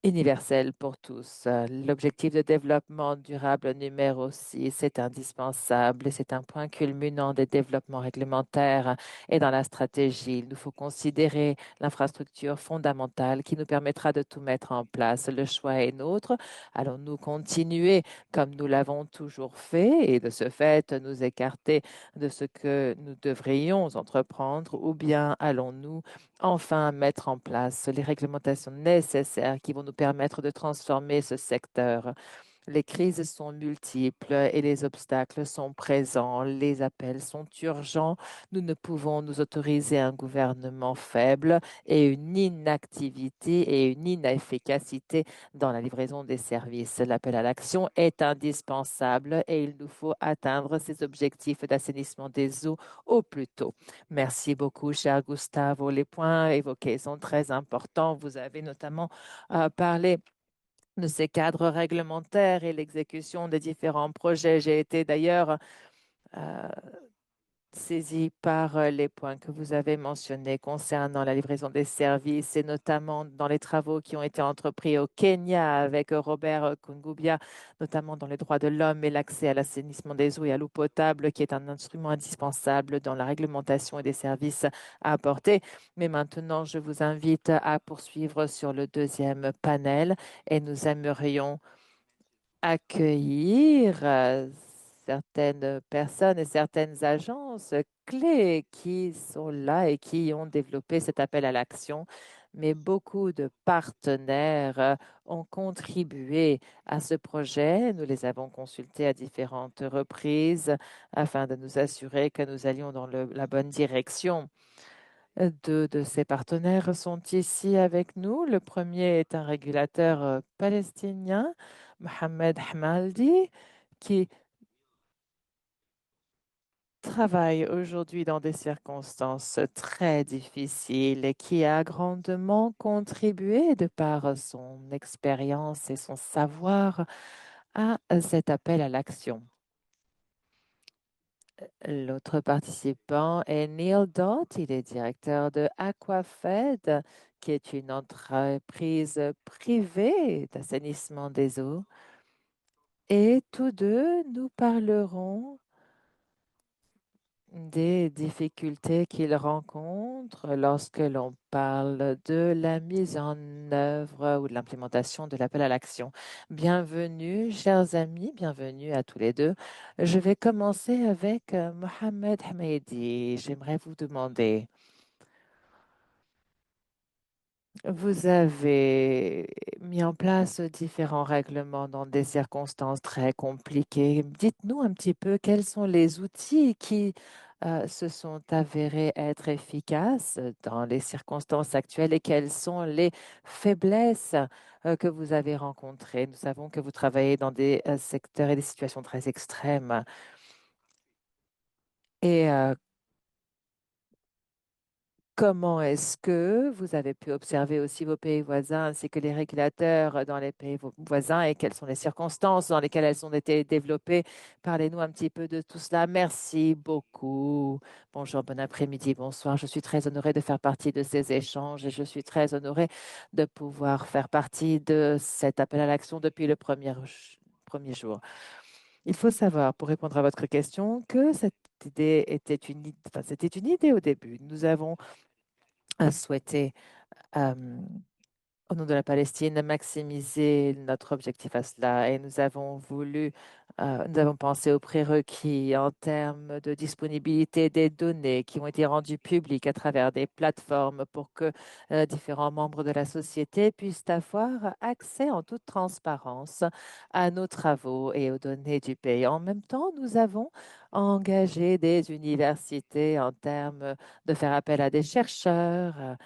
B: universel pour tous. L'objectif de développement durable numéro 6 est indispensable et c'est un point culminant des développements réglementaires et dans la stratégie. Il nous faut considérer l'infrastructure fondamentale qui nous permettra de tout mettre en place. Le choix est nôtre. Allons-nous continuer comme nous l'avons toujours fait et de ce fait nous écarter de ce que nous devrions entreprendre ou bien allons-nous enfin mettre en place les réglementations nécessaires qui vont nous permettre de transformer ce secteur. Les crises sont multiples et les obstacles sont présents. Les appels sont urgents. Nous ne pouvons nous autoriser un gouvernement faible et une inactivité et une inefficacité dans la livraison des services. L'appel à l'action est indispensable et il nous faut atteindre ces objectifs d'assainissement des eaux au plus tôt. Merci beaucoup, cher Gustavo. Les points évoqués sont très importants. Vous avez notamment parlé de ces cadres réglementaires et l'exécution des différents projets. J'ai été d'ailleurs euh, saisie par les points que vous avez mentionnés concernant la livraison des services et notamment dans les travaux qui ont été entrepris au Kenya avec Robert Kungubia, notamment dans les droits de l'homme et l'accès à l'assainissement des eaux et à l'eau potable, qui est un instrument indispensable dans la réglementation et des services à apporter. Mais maintenant, je vous invite à poursuivre sur le deuxième panel et nous aimerions accueillir certaines personnes et certaines agences clés qui sont là et qui ont développé cet appel à l'action. Mais beaucoup de partenaires ont contribué à ce projet. Nous les avons consultés à différentes reprises afin de nous assurer que nous allions dans la bonne direction. Deux de ces partenaires sont ici avec nous. Le premier est un régulateur palestinien, Mohamed Hamaldi, qui travaille aujourd'hui dans des circonstances très difficiles et qui a grandement contribué de par son expérience et son savoir à cet appel à l'action. L'autre participant est Neil Dodd. Il est directeur de Aquafed, qui est une entreprise privée d'assainissement des eaux. Et tous deux, nous parlerons des difficultés qu'ils rencontrent lorsque l'on parle de la mise en œuvre ou de l'implémentation de l'appel à l'action. Bienvenue, chers amis, bienvenue à tous les deux. Je vais commencer avec Mohamed Hamidi. J'aimerais vous demander, vous avez mis en place différents règlements dans des circonstances très compliquées. Dites-nous un petit peu quels sont les outils qui se sont avérés être efficaces dans les circonstances actuelles et quelles sont les faiblesses que vous avez rencontrées. Nous savons que vous travaillez dans des secteurs et des situations très extrêmes. Et comment est-ce que vous avez pu observer aussi vos pays voisins ainsi que les régulateurs dans les pays voisins et quelles sont les circonstances dans lesquelles elles ont été développées? Parlez-nous un petit peu de tout cela. Merci beaucoup. Bonjour, bon après-midi, bonsoir. Je suis très honorée de faire partie de ces échanges et je suis très honorée de pouvoir faire partie de cet appel à l'action depuis le premier jour. Il faut savoir, pour répondre à votre question, que cette idée était enfin, c'était une idée au début. Nous avons souhaité, euh, au nom de la Palestine, maximiser notre objectif à cela. Et nous avons voulu, nous avons pensé aux prérequis en termes de disponibilité des données qui ont été rendues publiques à travers des plateformes pour que différents membres de la société puissent avoir accès en toute transparence à nos travaux et aux données du pays. En même temps, nous avons engagé des universités en termes de faire appel à des chercheurs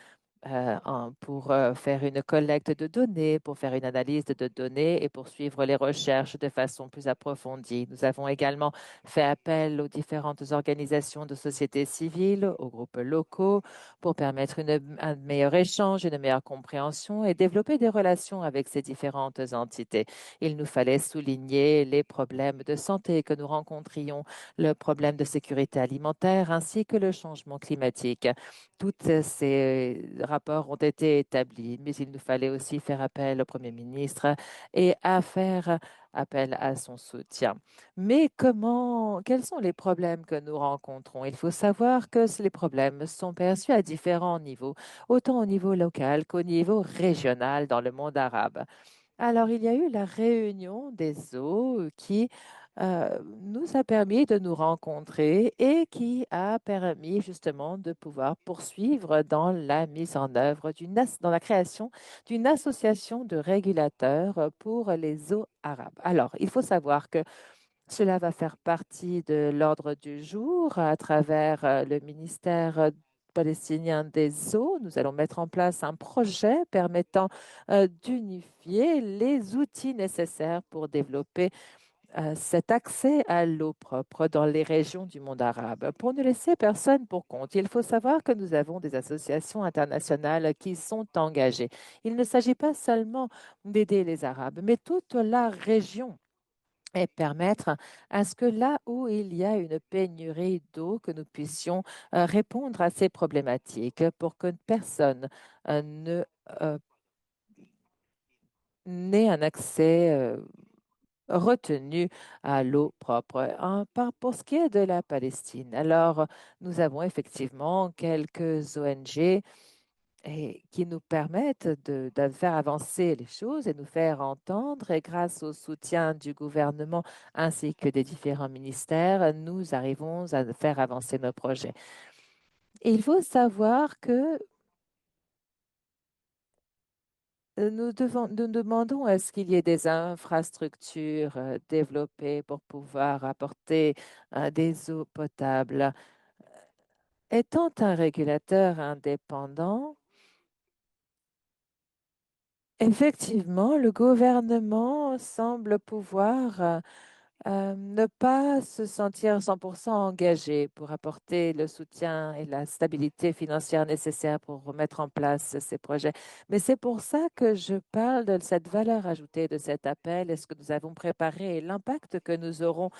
B: pour faire une collecte de données, pour faire une analyse de données et pour suivre les recherches de façon plus approfondie. Nous avons également fait appel aux différentes organisations de société civile, aux groupes locaux, pour permettre un meilleur échange, une meilleure compréhension et développer des relations avec ces différentes entités. Il nous fallait souligner les problèmes de santé que nous rencontrions, le problème de sécurité alimentaire ainsi que le changement climatique. Tous ces rapports ont été établis, mais il nous fallait aussi faire appel au Premier ministre et à faire appel à son soutien. Mais quels sont les problèmes que nous rencontrons? Il faut savoir que les problèmes sont perçus à différents niveaux, autant au niveau local qu'au niveau régional dans le monde arabe. Alors, il y a eu la réunion des eaux qui nous a permis de nous rencontrer et qui a permis justement de pouvoir poursuivre dans la mise en œuvre dans la création d'une association de régulateurs pour les eaux arabes. Alors, il faut savoir que cela va faire partie de l'ordre du jour à travers le ministère palestinien des eaux. Nous allons mettre en place un projet permettant d'unifier les outils nécessaires pour développer cet accès à l'eau propre dans les régions du monde arabe. Pour ne laisser personne pour compte, il faut savoir que nous avons des associations internationales qui sont engagées. Il ne s'agit pas seulement d'aider les Arabes, mais toute la région et permettre à ce que là où il y a une pénurie d'eau, que nous puissions répondre à ces problématiques pour que personne ne euh, n'ait un accès retenu à l'eau propre. Pour ce qui est de la Palestine, alors nous avons effectivement quelques ONG qui nous permettent de faire avancer les choses et nous faire entendre. Et grâce au soutien du gouvernement ainsi que des différents ministères, nous arrivons à faire avancer nos projets. Et il faut savoir que nous demandons à ce qu'il y ait des infrastructures développées pour pouvoir apporter des eaux potables. Étant un régulateur indépendant, effectivement, le gouvernement semble pouvoir ne pas se sentir 100% engagé pour apporter le soutien et la stabilité financière nécessaire pour remettre en place ces projets. Mais c'est pour ça que je parle de cette valeur ajoutée de cet appel et ce que nous avons préparé et l'impact que nous aurons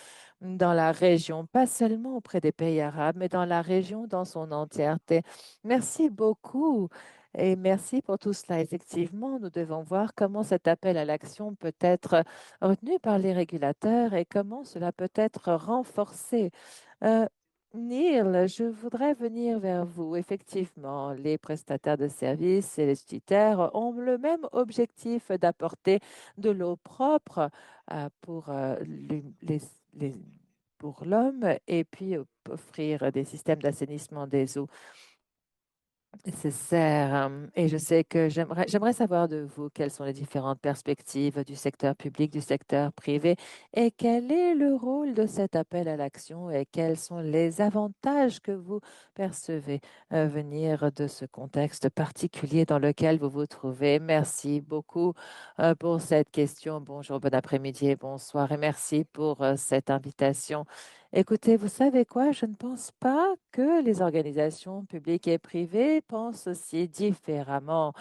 B: dans la région, pas seulement auprès des pays arabes, mais dans la région dans son entièreté. Merci beaucoup. Et merci pour tout cela. Effectivement, nous devons voir comment cet appel à l'action peut être retenu par les régulateurs et comment cela peut être renforcé. Euh, Neil, je voudrais venir vers vous. Effectivement, les prestataires de services et les utilitaires ont le même objectif d'apporter de l'eau propre pour les- pour l'homme et puis offrir des systèmes d'assainissement des eaux. Nécessaire. Et je sais que j'aimerais savoir de vous quelles sont les différentes perspectives du secteur public, du secteur privé et quel est le rôle de cet appel à l'action et quels sont les avantages que vous percevez venir de ce contexte particulier dans lequel vous vous trouvez. Merci beaucoup pour cette question. Bonjour, bon après-midi et bonsoir et merci pour cette invitation. Écoutez, vous savez quoi? Je ne pense pas que les organisations publiques et privées pensent aussi différemment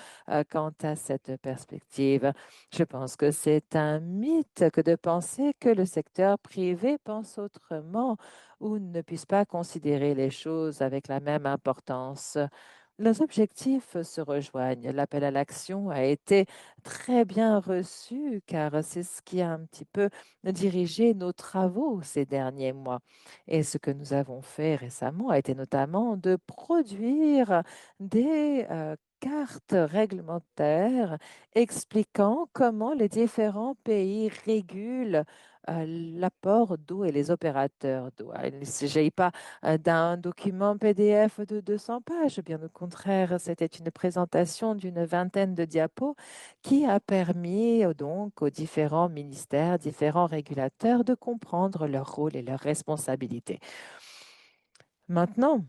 B: quant à cette perspective. Je pense que c'est un mythe que de penser que le secteur privé pense autrement ou ne puisse pas considérer les choses avec la même importance. Nos objectifs se rejoignent. L'appel à l'action a été très bien reçu car c'est ce qui a un petit peu dirigé nos travaux ces derniers mois. Et ce que nous avons fait récemment a été notamment de produire des cartes réglementaires expliquant comment les différents pays régulent l'apport d'eau et les opérateurs d'eau. Il ne s'agit pas d'un document PDF de 200 pages. Bien au contraire, c'était une présentation d'une vingtaine de diapos qui a permis donc aux différents ministères, différents régulateurs de comprendre leur rôle et leurs responsabilités. Maintenant,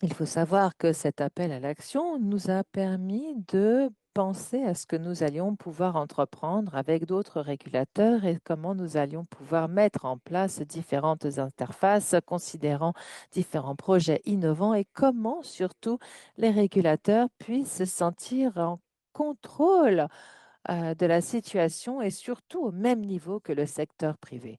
B: il faut savoir que cet appel à l'action nous a permis de penser à ce que nous allions pouvoir entreprendre avec d'autres régulateurs et comment nous allions pouvoir mettre en place différentes interfaces considérant différents projets innovants et comment surtout les régulateurs puissent se sentir en contrôle de la situation et surtout au même niveau que le secteur privé.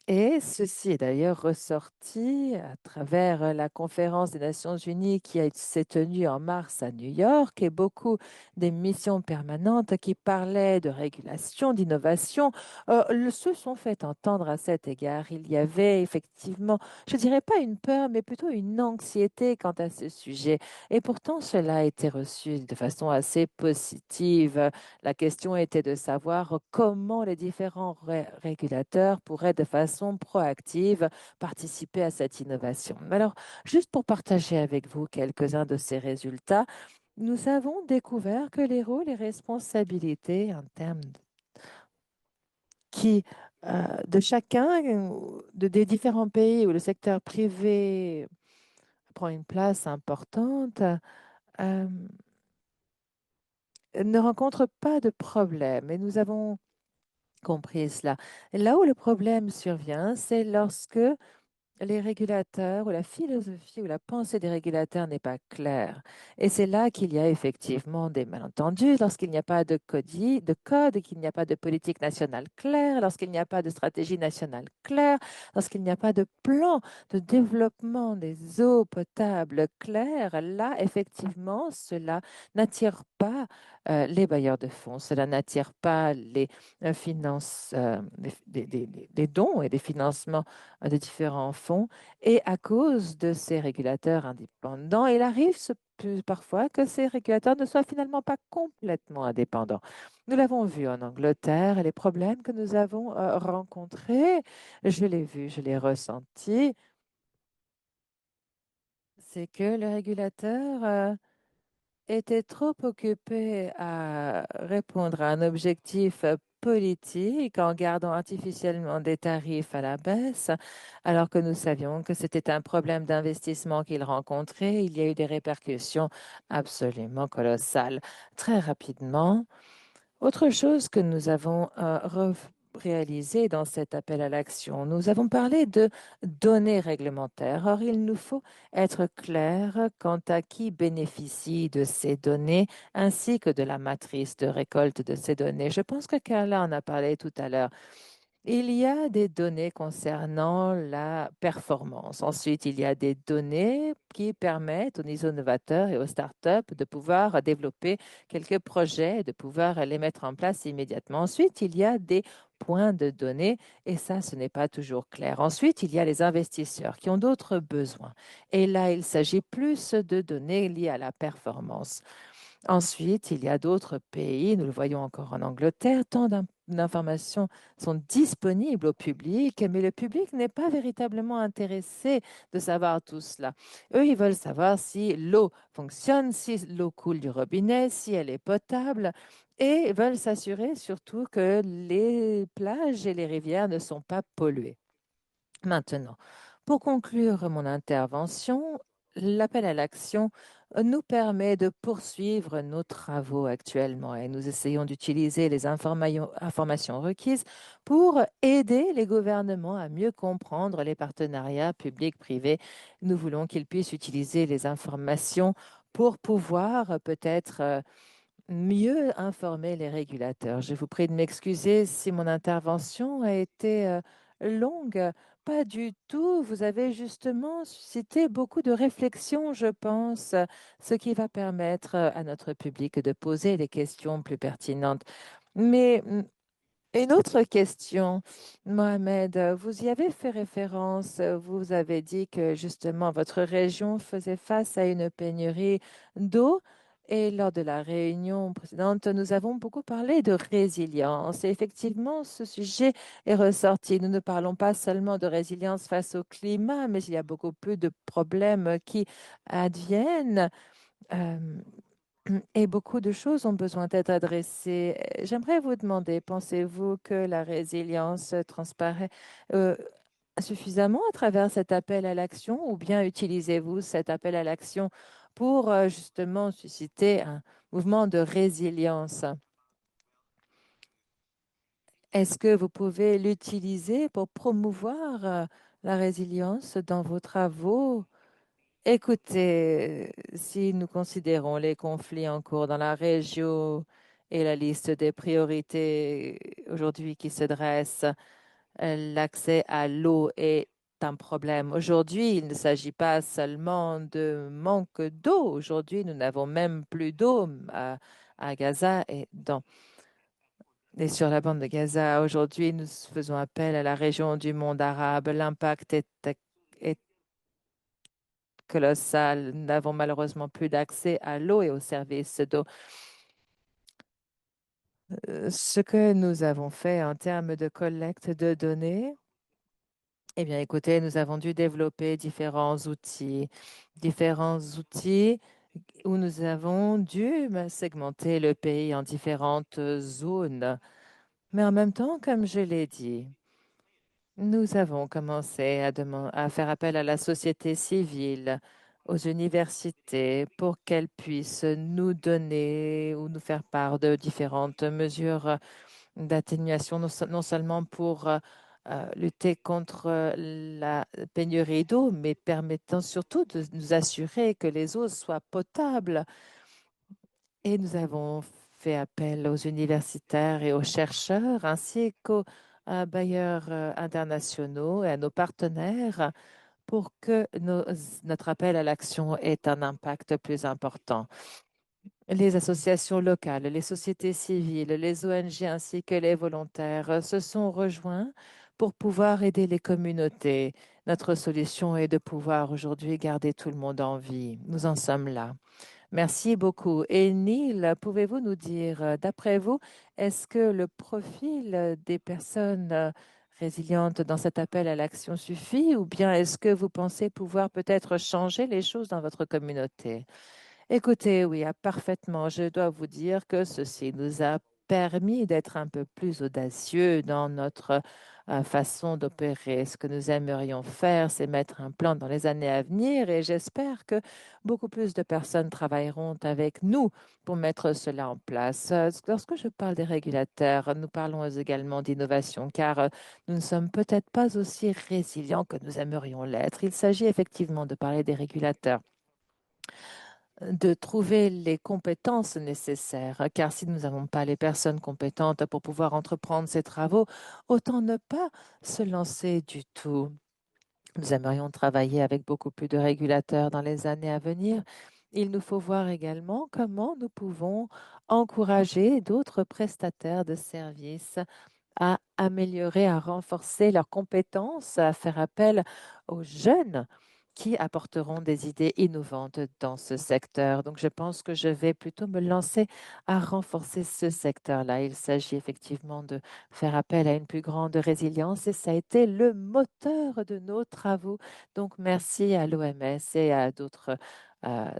B: Et ceci est d'ailleurs ressorti à travers la conférence des Nations Unies s'est tenue en mars à New York et beaucoup des missions permanentes qui parlaient de régulation, d'innovation, se sont fait entendre à cet égard. Il y avait effectivement, je dirais pas une peur, mais plutôt une anxiété quant à ce sujet. Et pourtant, cela a été reçu de façon assez positive. La question était de savoir comment les différents régulateurs pourraient de façon proactive participer à cette innovation. Alors, juste pour partager avec vous quelques-uns de ces résultats, nous avons découvert que les rôles et responsabilités en termes qui, de chacun des différents pays où le secteur privé prend une place importante, euh, ne rencontrent pas de problème. Et nous avons compris cela. Là où le problème survient, c'est lorsque les régulateurs ou la philosophie ou la pensée des régulateurs n'est pas claire. Et c'est là qu'il y a effectivement des malentendus, lorsqu'il n'y a pas de code, qu'il n'y a pas de politique nationale claire, lorsqu'il n'y a pas de stratégie nationale claire, lorsqu'il n'y a pas de plan de développement des eaux potables claires, là, effectivement, cela n'attire pas les bailleurs de fonds, cela n'attire pas les finances, des dons et des financements de différents fonds. Et à cause de ces régulateurs indépendants, il arrive parfois que ces régulateurs ne soient finalement pas complètement indépendants. Nous l'avons vu en Angleterre et les problèmes que nous avons rencontrés, je l'ai vu, je l'ai ressenti, c'est que le régulateur était trop occupé à répondre à un objectif politique en gardant artificiellement des tarifs à la baisse, alors que nous savions que c'était un problème d'investissement qu'il rencontrait. Il y a eu des répercussions absolument colossales. Très rapidement, autre chose que nous avons réalisé dans cet appel à l'action, nous avons parlé de données réglementaires. Or, il nous faut être clair quant à qui bénéficie de ces données ainsi que de la matrice de récolte de ces données. Je pense que Carla en a parlé tout à l'heure. Il y a des données concernant la performance. Ensuite, il y a des données qui permettent aux innovateurs et aux startups de pouvoir développer quelques projets, de pouvoir les mettre en place immédiatement. Ensuite, il y a des points de données et ça, ce n'est pas toujours clair. Ensuite, il y a les investisseurs qui ont d'autres besoins. Et là, il s'agit plus de données liées à la performance. Ensuite, il y a d'autres pays, nous le voyons encore en Angleterre, tant d'informations sont disponibles au public, mais le public n'est pas véritablement intéressé de savoir tout cela. Eux, ils veulent savoir si l'eau fonctionne, si l'eau coule du robinet, si elle est potable, et veulent s'assurer surtout que les plages et les rivières ne sont pas polluées. Maintenant, pour conclure mon intervention, l'appel à l'action nous permet de poursuivre nos travaux actuellement et nous essayons d'utiliser les informations requises pour aider les gouvernements à mieux comprendre les partenariats publics-privés. Nous voulons qu'ils puissent utiliser les informations pour pouvoir peut-être mieux informer les régulateurs. Je vous prie de m'excuser si mon intervention a été longue. Pas du tout. Vous avez justement suscité beaucoup de réflexions, je pense, ce qui va permettre à notre public de poser des questions plus pertinentes. Mais une autre question, Mohamed, vous y avez fait référence. Vous avez dit que justement votre région faisait face à une pénurie d'eau. Et lors de la réunion précédente, nous avons beaucoup parlé de résilience. Et effectivement, ce sujet est ressorti. Nous ne parlons pas seulement de résilience face au climat, mais il y a beaucoup plus de problèmes qui adviennent. Euh, et beaucoup de choses ont besoin d'être adressées. J'aimerais vous demander, pensez-vous que la résilience transparaît suffisamment à travers cet appel à l'action ou bien utilisez-vous cet appel à l'action pour justement susciter un mouvement de résilience? Est-ce que vous pouvez l'utiliser pour promouvoir la résilience dans vos travaux? Écoutez, si nous considérons les conflits en cours dans la région et la liste des priorités aujourd'hui qui se dresse, l'accès à l'eau est un problème. Aujourd'hui, il ne s'agit pas seulement de manque d'eau. Aujourd'hui, nous n'avons même plus d'eau à Gaza et sur la bande de Gaza. Aujourd'hui, nous faisons appel à la région du monde arabe. L'impact est colossal. Nous n'avons malheureusement plus d'accès à l'eau et aux services d'eau. Ce que nous avons fait en termes de collecte de données, eh bien, écoutez, nous avons dû développer différents outils où nous avons dû segmenter le pays en différentes zones. Mais en même temps, comme je l'ai dit, nous avons commencé à faire appel à la société civile, aux universités, pour qu'elles puissent nous donner ou nous faire part de différentes mesures d'atténuation, non seulement pour lutter contre la pénurie d'eau, mais permettant surtout de nous assurer que les eaux soient potables. Et nous avons fait appel aux universitaires et aux chercheurs, ainsi qu'aux bailleurs internationaux et à nos partenaires pour que notre appel à l'action ait un impact plus important. Les associations locales, les sociétés civiles, les ONG ainsi que les volontaires se sont rejoints pour pouvoir aider les communautés. Notre solution est de pouvoir aujourd'hui garder tout le monde en vie. Nous en sommes là. Merci beaucoup. Et Neil, pouvez-vous nous dire, d'après vous, est-ce que le profil des personnes résilientes dans cet appel à l'action suffit ou bien est-ce que vous pensez pouvoir peut-être changer les choses dans votre communauté? Écoutez, oui, parfaitement. Je dois vous dire que ceci nous a permis d'être un peu plus audacieux dans notre façon d'opérer. Ce que nous aimerions faire, c'est mettre un plan dans les années à venir et j'espère que beaucoup plus de personnes travailleront avec nous pour mettre cela en place. Lorsque je parle des régulateurs, nous parlons également d'innovation car nous ne sommes peut-être pas aussi résilients que nous aimerions l'être. Il s'agit effectivement de parler des régulateurs, de trouver les compétences nécessaires, car si nous n'avons pas les personnes compétentes pour pouvoir entreprendre ces travaux, autant ne pas se lancer du tout. Nous aimerions travailler avec beaucoup plus de régulateurs dans les années à venir. Il nous faut voir également comment nous pouvons encourager d'autres prestataires de services à améliorer, à renforcer leurs compétences, à faire appel aux jeunes qui apporteront des idées innovantes dans ce secteur. Donc, je pense que je vais plutôt me lancer à renforcer ce secteur-là. Il s'agit effectivement de faire appel à une plus grande résilience et ça a été le moteur de nos travaux. Donc, merci à l'OMS et à d'autres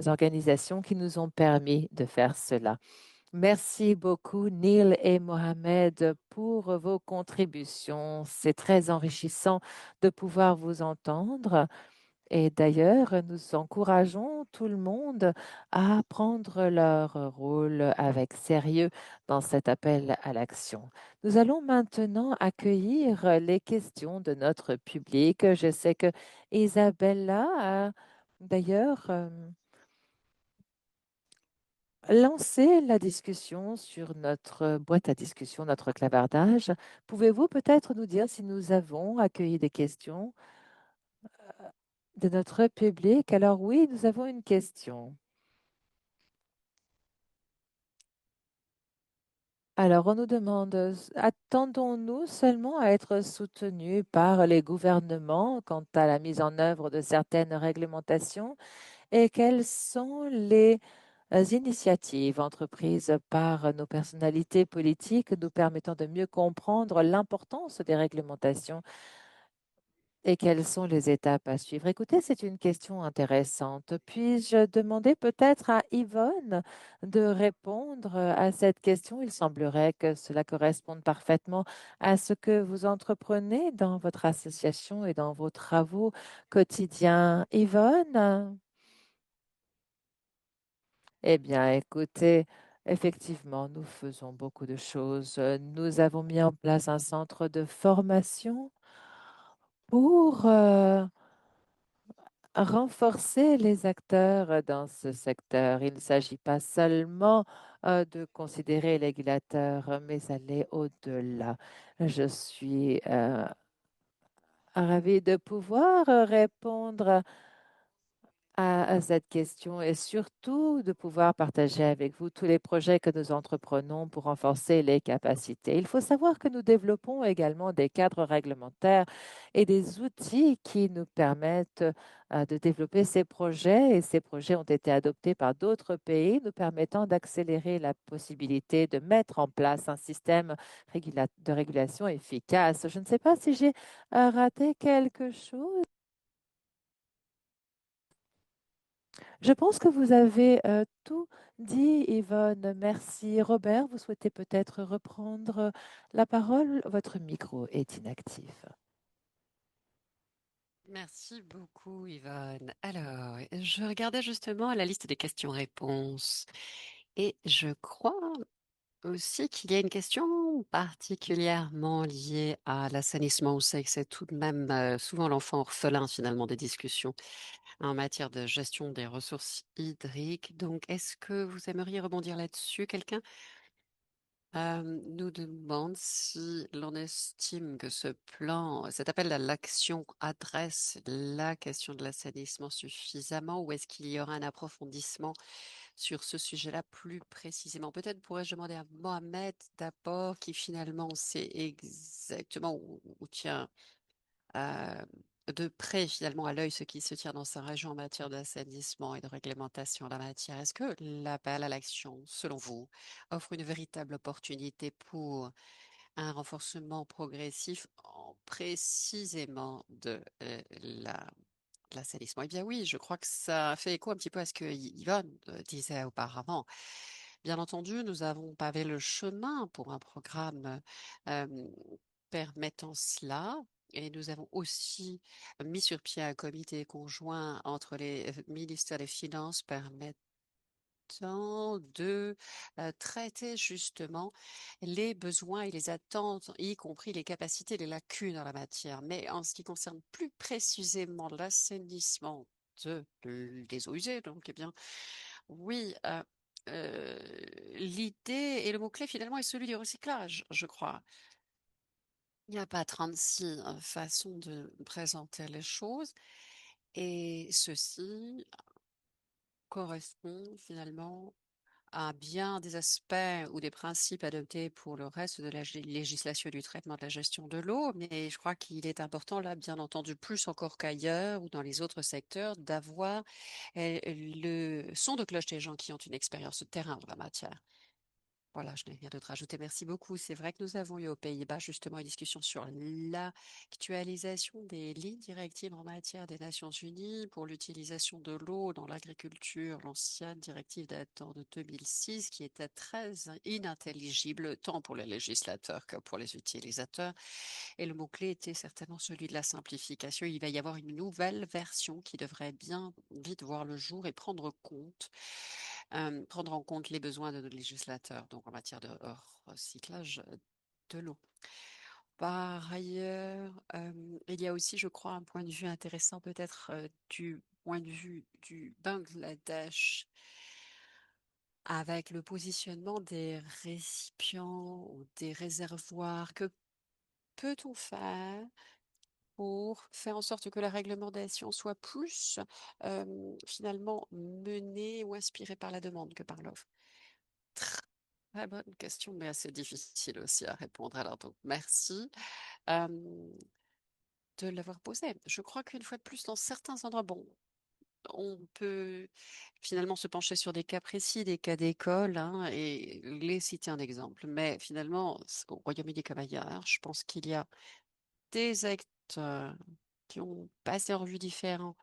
B: organisations qui nous ont permis de faire cela. Merci beaucoup, Neil et Mohamed, pour vos contributions. C'est très enrichissant de pouvoir vous entendre. Et d'ailleurs, nous encourageons tout le monde à prendre leur rôle avec sérieux dans cet appel à l'action. Nous allons maintenant accueillir les questions de notre public. Je sais que Isabella a d'ailleurs lancer la discussion sur notre boîte à discussion, notre clavardage. Pouvez-vous peut-être nous dire si nous avons accueilli des questions de notre public? Alors oui, nous avons une question. Alors, on nous demande, attendons-nous seulement à être soutenus par les gouvernements quant à la mise en œuvre de certaines réglementations et quelles sont les initiatives entreprises par nos personnalités politiques nous permettant de mieux comprendre l'importance des réglementations et quelles sont les étapes à suivre? Écoutez, c'est une question intéressante. Puis-je demander peut-être à Yvonne de répondre à cette question? Il semblerait que cela corresponde parfaitement à ce que vous entreprenez dans votre association et dans vos travaux quotidiens. Yvonne? Eh bien, écoutez, effectivement, nous faisons beaucoup de choses. Nous avons mis en place un centre de formation pour renforcer les acteurs dans ce secteur. Il ne s'agit pas seulement de considérer les régulateurs, mais aller au-delà. Je suis Ravi de pouvoir répondre à cette question et surtout de pouvoir partager avec vous tous les projets que nous entreprenons pour renforcer les capacités. Il faut savoir que nous développons également des cadres réglementaires et des outils qui nous permettent de développer ces projets et ces projets ont été adoptés par d'autres pays, nous permettant d'accélérer la possibilité de mettre en place un système de régulation efficace. Je ne sais pas si j'ai raté quelque chose. Je pense que vous avez tout dit, Yvonne. Merci. Robert, vous souhaitez peut-être reprendre la parole? Votre micro est inactif.
A: Merci beaucoup, Yvonne. Alors, je regardais justement la liste des questions-réponses et je crois aussi qu'il y a une question particulièrement liée à l'assainissement. On sait que c'est tout de même souvent l'enfant orphelin finalement des discussions en matière de gestion des ressources hydriques. Donc, est-ce que vous aimeriez rebondir là-dessus, quelqu'un? Nous demande si l'on estime que ce plan, cet appel à l'action adresse la question de l'assainissement suffisamment ou est-ce qu'il y aura un approfondissement sur ce sujet-là plus précisément? Peut-être pourrais-je demander à Mohamed d'abord qui finalement sait exactement où tient euh, de près finalement à l'œil ce qui se tient dans sa région en matière d'assainissement et de réglementation en la matière. Est-ce que l'appel à l'action, selon vous, offre une véritable opportunité pour un renforcement progressif précisément de l'assainissement? Eh bien oui, je crois que ça fait écho un petit peu à ce que Yvonne disait auparavant. Bien entendu, nous avons pavé le chemin pour un programme euh, permettant cela. Et nous avons aussi mis sur pied un comité conjoint entre les ministères des Finances permettant de traiter justement les besoins et les attentes, y compris les capacités, les lacunes en la matière. Mais en ce qui concerne plus précisément l'assainissement des eaux usées, donc, eh bien, oui, euh, l'idée et le mot-clé finalement est celui du recyclage, je crois. Il n'y a pas 36 façons de présenter les choses et ceci correspond finalement à bien des aspects ou des principes adoptés pour le reste de la législation du traitement de la gestion de l'eau, mais je crois qu'il est important là, bien entendu, plus encore qu'ailleurs ou dans les autres secteurs, d'avoir le son de cloche des gens qui ont une expérience de terrain en la matière. Voilà, je n'ai rien d'autre à ajouter. Merci beaucoup. C'est vrai que nous avons eu aux Pays-Bas justement une discussion sur l'actualisation des lignes directives en matière des Nations Unies pour l'utilisation de l'eau dans l'agriculture, l'ancienne directive datant de 2006 qui était très inintelligible tant pour les législateurs que pour les utilisateurs. Et le mot-clé était certainement celui de la simplification. Il va y avoir une nouvelle version qui devrait bien vite voir le jour et prendre en compte les besoins de nos législateurs, donc en matière de recyclage de l'eau. Par ailleurs, il y a aussi, je crois, un point de vue intéressant peut-être du point de vue du Bangladesh avec le positionnement des récipients ou des réservoirs. Que peut-on faire pour faire en sorte que la réglementation soit plus finalement menée ou inspirée par la demande que par l'offre? Très bonne question, mais assez difficile aussi à répondre. Alors, donc, merci euh, de l'avoir posée. Je crois qu'une fois de plus, dans certains endroits, bon, on peut finalement se pencher sur des cas précis, des cas d'école, hein, et les citer un exemple. Mais finalement, au Royaume-Uni comme ailleurs, je pense qu'il y a des acteurs qui ont passé en revue différents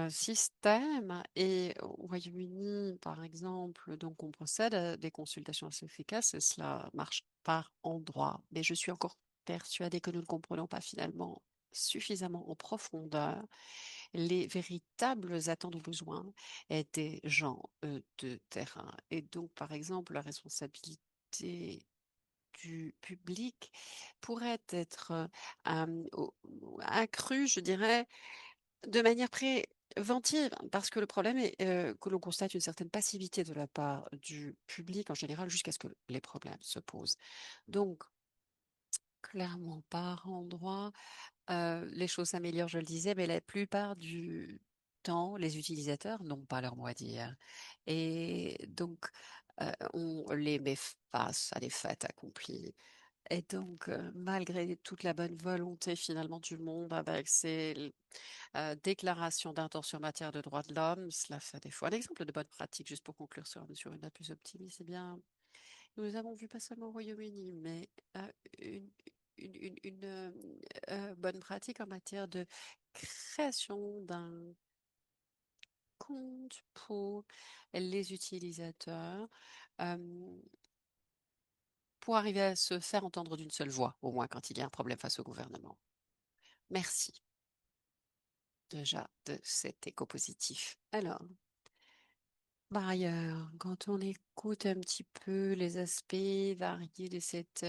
A: système et au Royaume-Uni, par exemple, donc on procède à des consultations assez efficaces et cela marche par endroits. Mais je suis encore persuadée que nous ne comprenons pas finalement suffisamment en profondeur les véritables attentes ou besoins des gens de terrain. Et donc, par exemple, la responsabilité du public pourrait être accrue, je dirais, de manière préventive, parce que le problème est que l'on constate une certaine passivité de la part du public en général jusqu'à ce que les problèmes se posent. Donc, Clairement, par endroit, les choses s'améliorent, je le disais, mais la plupart du temps, les utilisateurs n'ont pas leur mot à dire. Et donc, on les met face à des faits accomplis. Et donc, malgré toute la bonne volonté finalement du monde avec ces déclarations d'intention en matière de droits de l'homme, cela fait des fois un exemple de bonne pratique, juste pour conclure sur une note plus optimiste, c'est bien. Nous avons vu pas seulement au Royaume-Uni, mais une, une bonne pratique en matière de création d'un compte pour les utilisateurs, euh, pour arriver à se faire entendre d'une seule voix, au moins quand il y a un problème face au gouvernement. Merci déjà de cet écho positif. Alors, par ailleurs, quand on écoute un petit peu les aspects variés de cette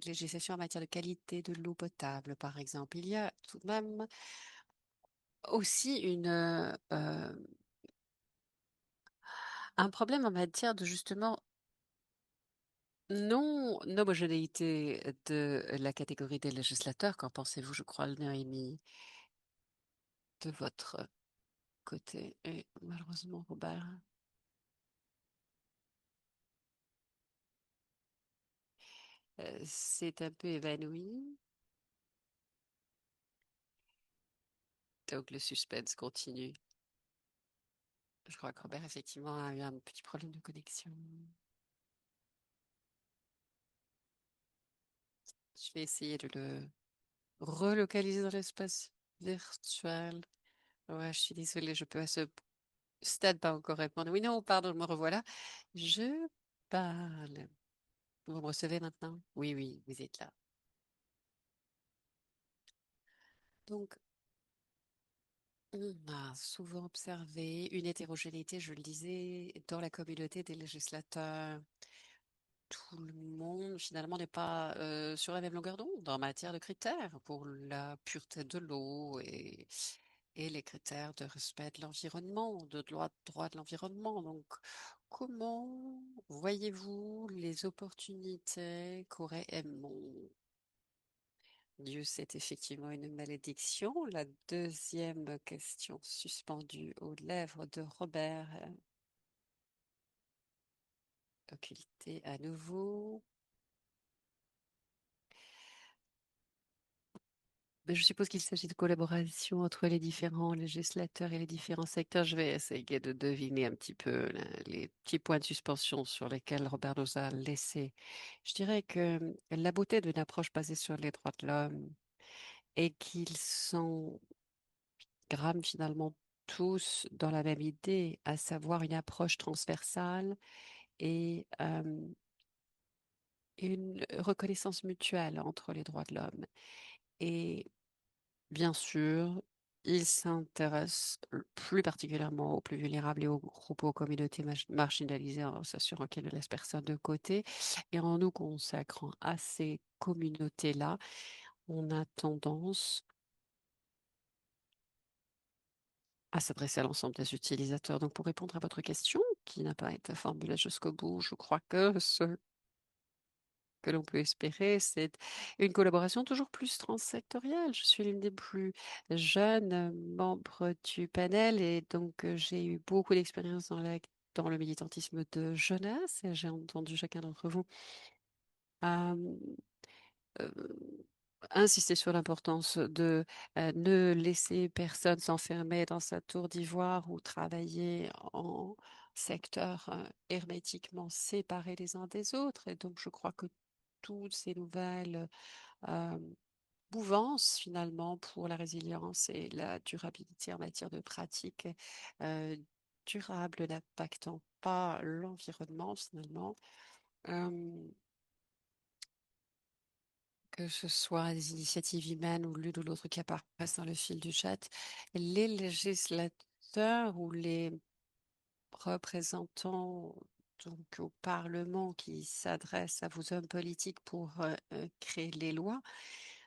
A: législation en matière de qualité de l'eau potable, par exemple, il y a tout de même aussi un problème en matière de justement non-homogénéité de la catégorie des législateurs. Qu'en pensez-vous? Je crois, Noémie, de votre côté. Et malheureusement, Robert, s'est un peu évanoui. Donc le suspense continue. Je crois que Robert, effectivement, a eu un petit problème de connexion. Je vais essayer de le relocaliser dans l'espace virtuel. Ouais, je suis désolée, je peux à ce stade pas encore répondre. Oui, non, pardon, me revoilà. Je parle. Vous me recevez maintenant? Oui, oui, vous êtes là. Donc, on a souvent observé une hétérogénéité, je le disais, dans la communauté des législateurs. Tout le monde, finalement, n'est pas sur la même longueur d'onde en matière de critères pour la pureté de l'eau et les critères de respect de l'environnement, de droit de l'environnement. Donc, comment voyez-vous les opportunités qu'aurait Edmond? Dieu, c'est effectivement une malédiction. La deuxième question suspendue aux lèvres de Robert, occultée à nouveau. Ben, je suppose qu'il s'agit de collaboration entre les différents législateurs et les différents secteurs. Je vais essayer de deviner un petit peu là, les petits points de suspension sur lesquels Robert nous a laissés. Je dirais que la beauté d'une approche basée sur les droits de l'homme est qu'ils sont gramment finalement tous dans la même idée, à savoir une approche transversale et une reconnaissance mutuelle entre les droits de l'homme. Et bien sûr, il s'intéresse plus particulièrement aux plus vulnérables et aux groupes, aux communautés marginalisées en s'assurant qu'elles ne laissent personne de côté. Et en nous consacrant à ces communautés-là, on a tendance à s'adresser à l'ensemble des utilisateurs. Donc, pour répondre à votre question, qui n'a pas été formulée jusqu'au bout, je crois que ce que l'on peut espérer, c'est une collaboration toujours plus transsectorielle. Je suis l'une des plus jeunes membres du panel et donc j'ai eu beaucoup d'expérience dans le militantisme de jeunesse et j'ai entendu chacun d'entre vous euh, euh, insister sur l'importance de ne laisser personne s'enfermer dans sa tour d'ivoire ou travailler en secteur hermétiquement séparés les uns des autres. Et donc, je crois que toutes ces nouvelles euh, mouvances, finalement, pour la résilience et la durabilité en matière de pratiques euh, durables, n'impactant pas l'environnement, finalement, euh, que ce soit des initiatives humaines ou l'une ou l'autre qui apparaissent dans le fil du chat, les législateurs ou les représentants donc au Parlement qui s'adressent à vos hommes politiques pour créer les lois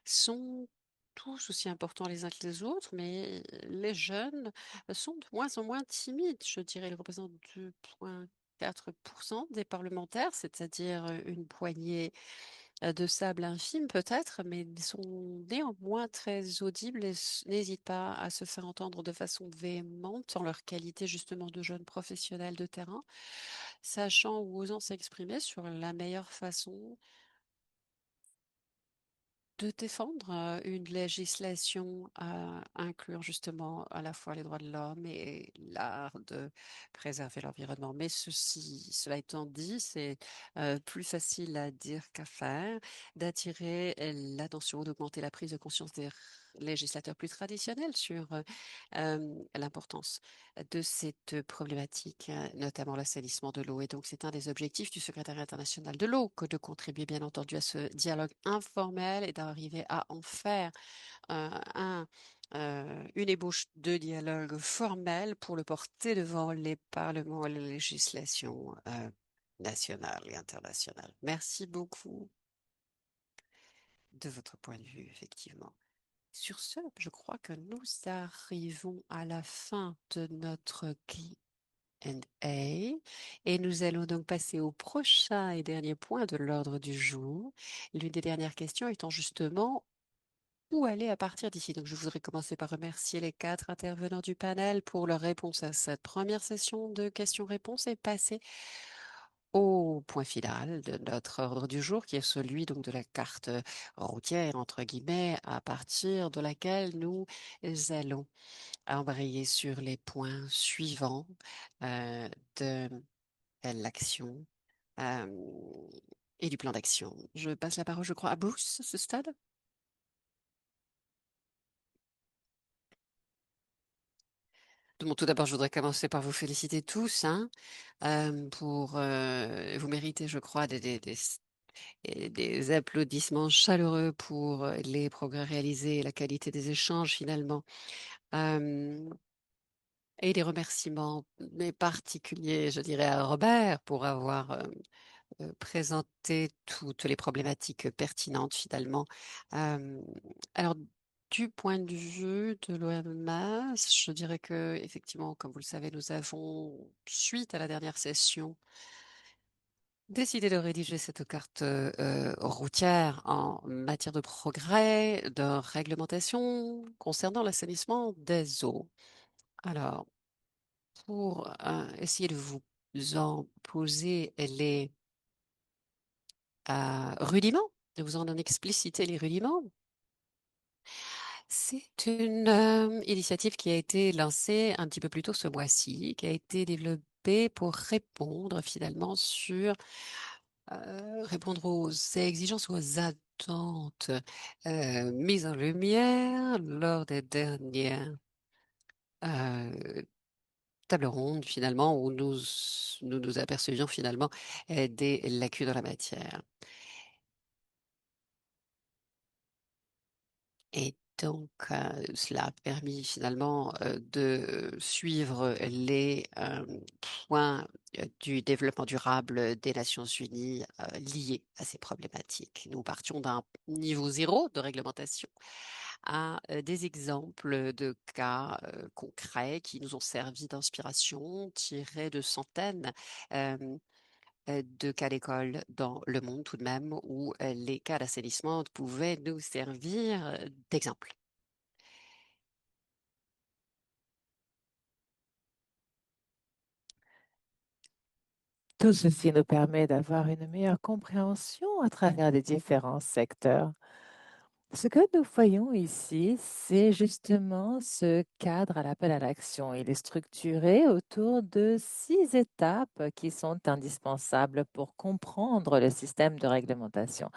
A: sont tous aussi importants les uns que les autres, mais les jeunes sont de moins en moins timides. Je dirais, ils représentent 2,4% des parlementaires, c'est-à-dire une poignée de sable infime peut-être, mais ils sont néanmoins très audibles et n'hésitent pas à se faire entendre de façon véhémente en leur qualité justement de jeunes professionnels de terrain, sachant ou osant s'exprimer sur la meilleure façon de défendre une législation incluant justement à la fois les droits de l'homme et l'art de préserver l'environnement. Mais cela étant dit, c'est plus facile à dire qu'à faire, d'attirer l'attention, d'augmenter la prise de conscience des législateurs plus traditionnels sur l'importance de cette problématique, notamment l'assainissement de l'eau. Et donc, c'est un des objectifs du secrétariat international de l'eau que de contribuer, bien entendu, à ce dialogue informel et d'arriver à en faire un, une ébauche de dialogue formel pour le porter devant les parlements et les législations nationales et internationales. Merci beaucoup de votre point de vue, effectivement. Sur ce, je crois que nous arrivons à la fin de notre Q&A et nous allons donc passer au prochain et dernier point de l'ordre du jour. L'une des dernières questions étant justement où aller à partir d'ici. Donc, je voudrais commencer par remercier les quatre intervenants du panel pour leur réponse à cette première session de questions-réponses et passer au point final de notre ordre du jour, qui est celui donc de la carte routière, entre guillemets, à partir de laquelle nous allons embrayer sur les points suivants de l'action euh, et du plan d'action. Je passe la parole, je crois, à Bruce à ce stade. Bon, tout d'abord, je voudrais commencer par vous féliciter tous, hein, vous méritez, je crois, et des applaudissements chaleureux pour les progrès réalisés et la qualité des échanges finalement. Euh, et des remerciements mais particuliers, je dirais, à Robert pour avoir présenté toutes les problématiques pertinentes finalement. Euh, alors, du point de vue de l'OMS, je dirais que effectivement, comme vous le savez, nous avons, suite à la dernière session, décidé de rédiger cette carte routière en matière de progrès, de réglementation concernant l'assainissement des eaux. Alors, pour essayer de vous en poser les rudiments, de vous en expliciter les rudiments, c'est une initiative qui a été lancée un petit peu plus tôt ce mois-ci, qui a été développée pour répondre finalement répondre aux exigences, aux attentes mises en lumière lors des dernières euh, tables rondes finalement où nous apercevions finalement des lacunes dans la matière. Et donc, cela a permis finalement de suivre les points du développement durable des Nations Unies liés à ces problématiques. Nous partions d'un niveau zéro de réglementation à des exemples de cas concrets qui nous ont servi d'inspiration, tirés de centaines euh, de cas d'école dans le monde tout de même, où les cas d'assainissement pouvaient nous servir d'exemple.
B: Tout ceci nous permet d'avoir une meilleure compréhension à travers les différents secteurs. Ce que nous voyons ici, c'est justement ce cadre à l'appel à l'action. Il est structuré autour de 6 étapes qui sont indispensables pour comprendre le système de réglementation.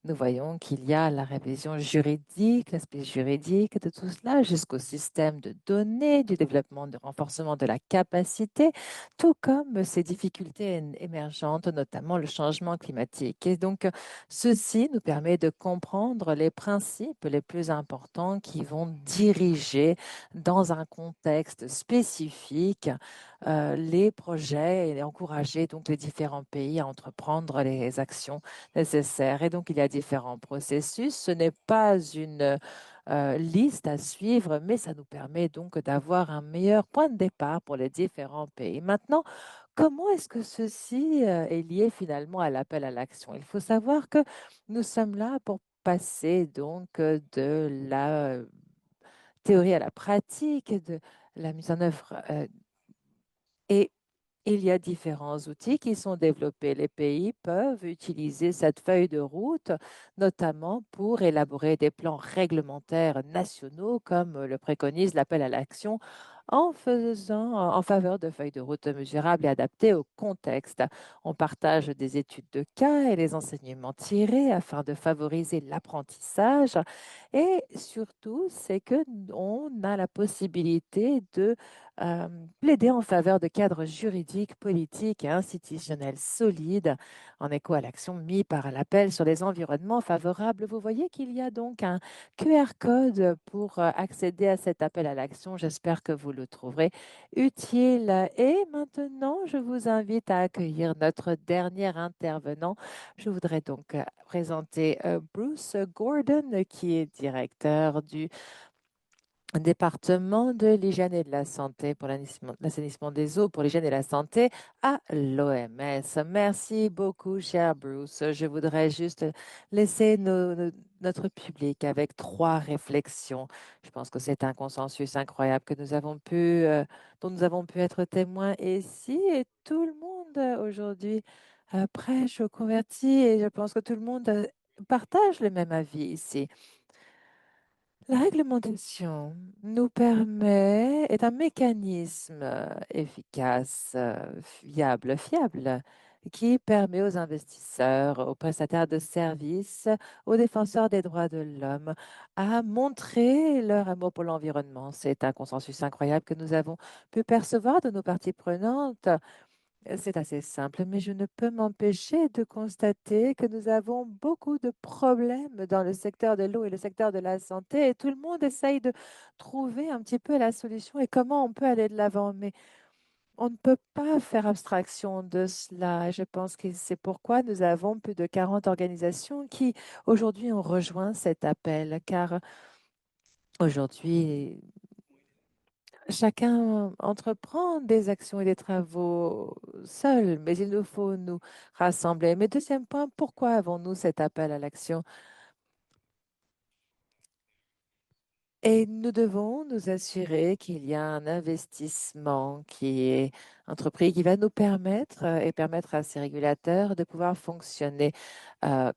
B: Nous voyons qu'il y a la révision juridique, l'aspect juridique de tout cela, jusqu'au système de données, du développement, du renforcement de la capacité, tout comme ces difficultés émergentes, notamment le changement climatique. Et donc, ceci nous permet de comprendre les principes les plus importants qui vont diriger dans un contexte spécifique les projets et encourager donc les différents pays à entreprendre les actions nécessaires. Et donc, il y a différents processus. Ce n'est pas une liste à suivre, mais ça nous permet donc d'avoir un meilleur point de départ pour les différents pays. Maintenant, comment est-ce que ceci est lié finalement à l'appel à l'action? Il faut savoir que nous sommes là pour passer donc de la théorie à la pratique, de la mise en œuvre et il y a différents outils qui sont développés. Les pays peuvent utiliser cette feuille de route, notamment pour élaborer des plans réglementaires nationaux, comme le préconise l'appel à l'action, en faveur de feuilles de route mesurables et adaptées au contexte. On partage des études de cas et les enseignements tirés afin de favoriser l'apprentissage. Et surtout, c'est que on a la possibilité de plaider en faveur de cadres juridiques, politiques et institutionnels solides en écho à l'action mise par l'appel sur les environnements favorables. Vous voyez qu'il y a donc un QR code pour accéder à cet appel à l'action. J'espère que vous le trouverez utile. Et maintenant, je vous invite à accueillir notre dernier intervenant. Je voudrais donc présenter Bruce Gordon, qui est directeur du département de l'hygiène et de la santé pour l'assainissement des eaux, pour l'hygiène et la santé à l'OMS. Merci beaucoup, cher Bruce. Je voudrais juste laisser notre public avec trois réflexions. Je pense que c'est un consensus incroyable que nous avons dont nous avons pu être témoins ici et tout le monde aujourd'hui prêche au converti et je pense que tout le monde partage le même avis ici. La réglementation est un mécanisme efficace, fiable, qui permet aux investisseurs, aux prestataires de services, aux défenseurs des droits de l'homme à montrer leur amour pour l'environnement. C'est un consensus incroyable que nous avons pu percevoir de nos parties prenantes. C'est assez simple, mais je ne peux m'empêcher de constater que nous avons beaucoup de problèmes dans le secteur de l'eau et le secteur de la santé et tout le monde essaye de trouver un petit peu la solution et comment on peut aller de l'avant. Mais on ne peut pas faire abstraction de cela. Je pense que c'est pourquoi nous avons plus de 40 organisations qui aujourd'hui ont rejoint cet appel, car aujourd'hui, chacun entreprend des actions et des travaux seul, mais il nous faut nous rassembler. Mais deuxième point, pourquoi avons-nous cet appel à l'action? Et nous devons nous assurer qu'il y a un investissement qui est entrepris, qui va nous permettre et permettre à ces régulateurs de pouvoir fonctionner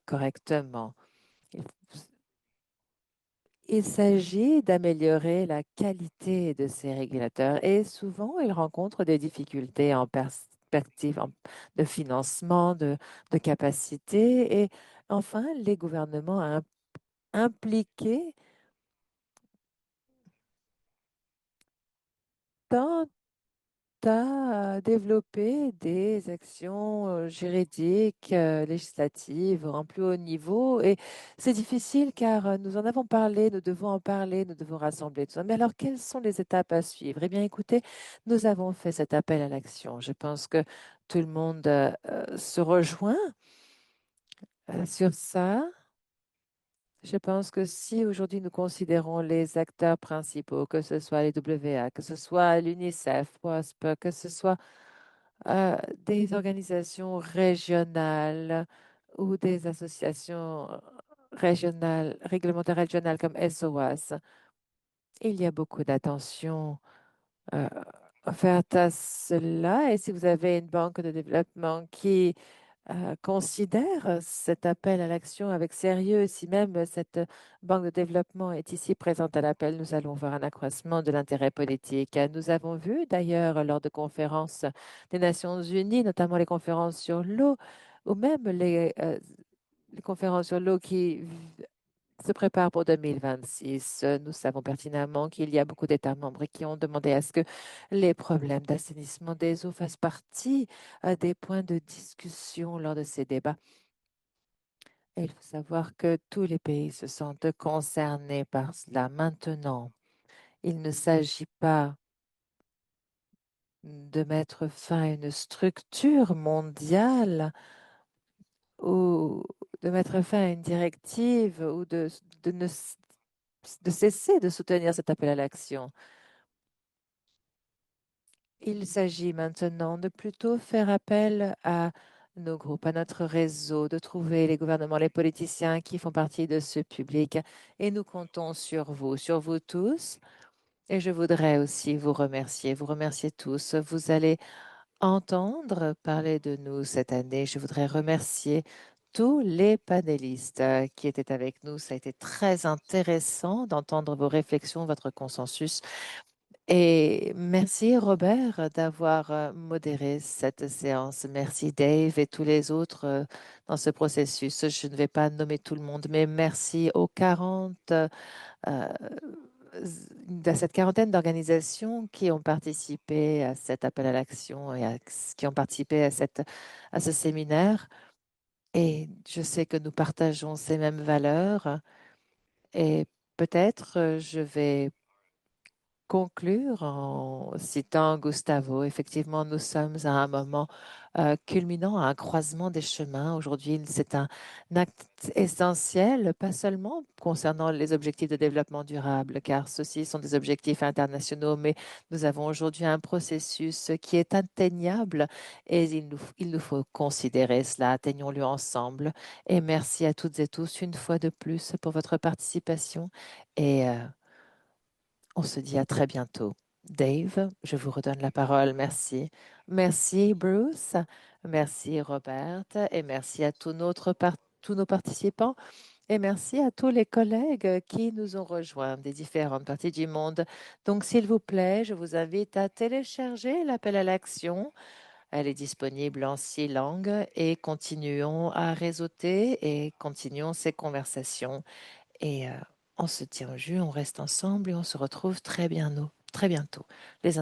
B: correctement. Il s'agit d'améliorer la qualité de ces régulateurs et souvent ils rencontrent des difficultés en perspective de financement, de capacité et enfin les gouvernements impliqués dans à développer des actions juridiques, législatives en plus haut niveau. Et c'est difficile car nous en avons parlé, nous devons en parler, nous devons rassembler tout ça. Mais alors, quelles sont les étapes à suivre? Eh bien, écoutez, nous avons fait cet appel à l'action. Je pense que tout le monde se rejoint sur ça. Je pense que si aujourd'hui nous considérons les acteurs principaux, que ce soit les WA, que ce soit l'UNICEF, WASP, que ce soit des organisations régionales ou des associations régionales, réglementaires régionales comme SOAS, il y a beaucoup d'attention euh, offerte à cela. Et si vous avez une banque de développement qui considère cet appel à l'action avec sérieux. Si même cette banque de développement est ici présente à l'appel, nous allons voir un accroissement de l'intérêt politique. Nous avons vu d'ailleurs lors de conférences des Nations Unies, notamment les conférences sur l'eau, ou même les conférences sur l'eau qui se préparent pour 2026. Nous savons pertinemment qu'il y a beaucoup d'États membres qui ont demandé à ce que les problèmes d'assainissement des eaux fassent partie des points de discussion lors de ces débats. Et il faut savoir que tous les pays se sentent concernés par cela. Maintenant, il ne s'agit pas de mettre fin à une structure mondiale ou de mettre fin à une directive ou de ne de cesser de soutenir cet appel à l'action. Il s'agit maintenant de plutôt faire appel à nos groupes, à notre réseau, de trouver les gouvernements, les politiciens qui font partie de ce public. Et nous comptons sur vous tous. Et je voudrais aussi vous remercier tous. Vous allez entendre parler de nous cette année. Je voudrais remercier tous les panélistes qui étaient avec nous. Ça a été très intéressant d'entendre vos réflexions, votre consensus. Et merci Robert d'avoir modéré cette séance. Merci Dave et tous les autres dans ce processus. Je ne vais pas nommer tout le monde, mais merci aux 40 à cette quarantaine d'organisations qui ont participé à cet appel à l'action et qui ont participé à ce séminaire. Et je sais que nous partageons ces mêmes valeurs. Et peut-être je vais conclure en citant Gustavo. Effectivement, nous sommes à un moment culminant, à un croisement des chemins. Aujourd'hui, c'est un acte essentiel, pas seulement concernant les objectifs de développement durable, car ceux-ci sont des objectifs internationaux, mais nous avons aujourd'hui un processus qui est atteignable et il nous faut considérer cela. Atteignons-le ensemble. Et merci à toutes et tous une fois de plus pour votre participation et on se dit à très bientôt. Dave, je vous redonne la parole. Merci. Merci Bruce. Merci Robert. Et merci à tous nos participants. Et merci à tous les collègues qui nous ont rejoints des différentes parties du monde. Donc, s'il vous plaît, je vous invite à télécharger l'appel à l'action. Elle est disponible en 6 langues et continuons à réseauter et continuons ces conversations. Et on se tient au jus, on reste ensemble et on se retrouve très bientôt. Très bientôt. Les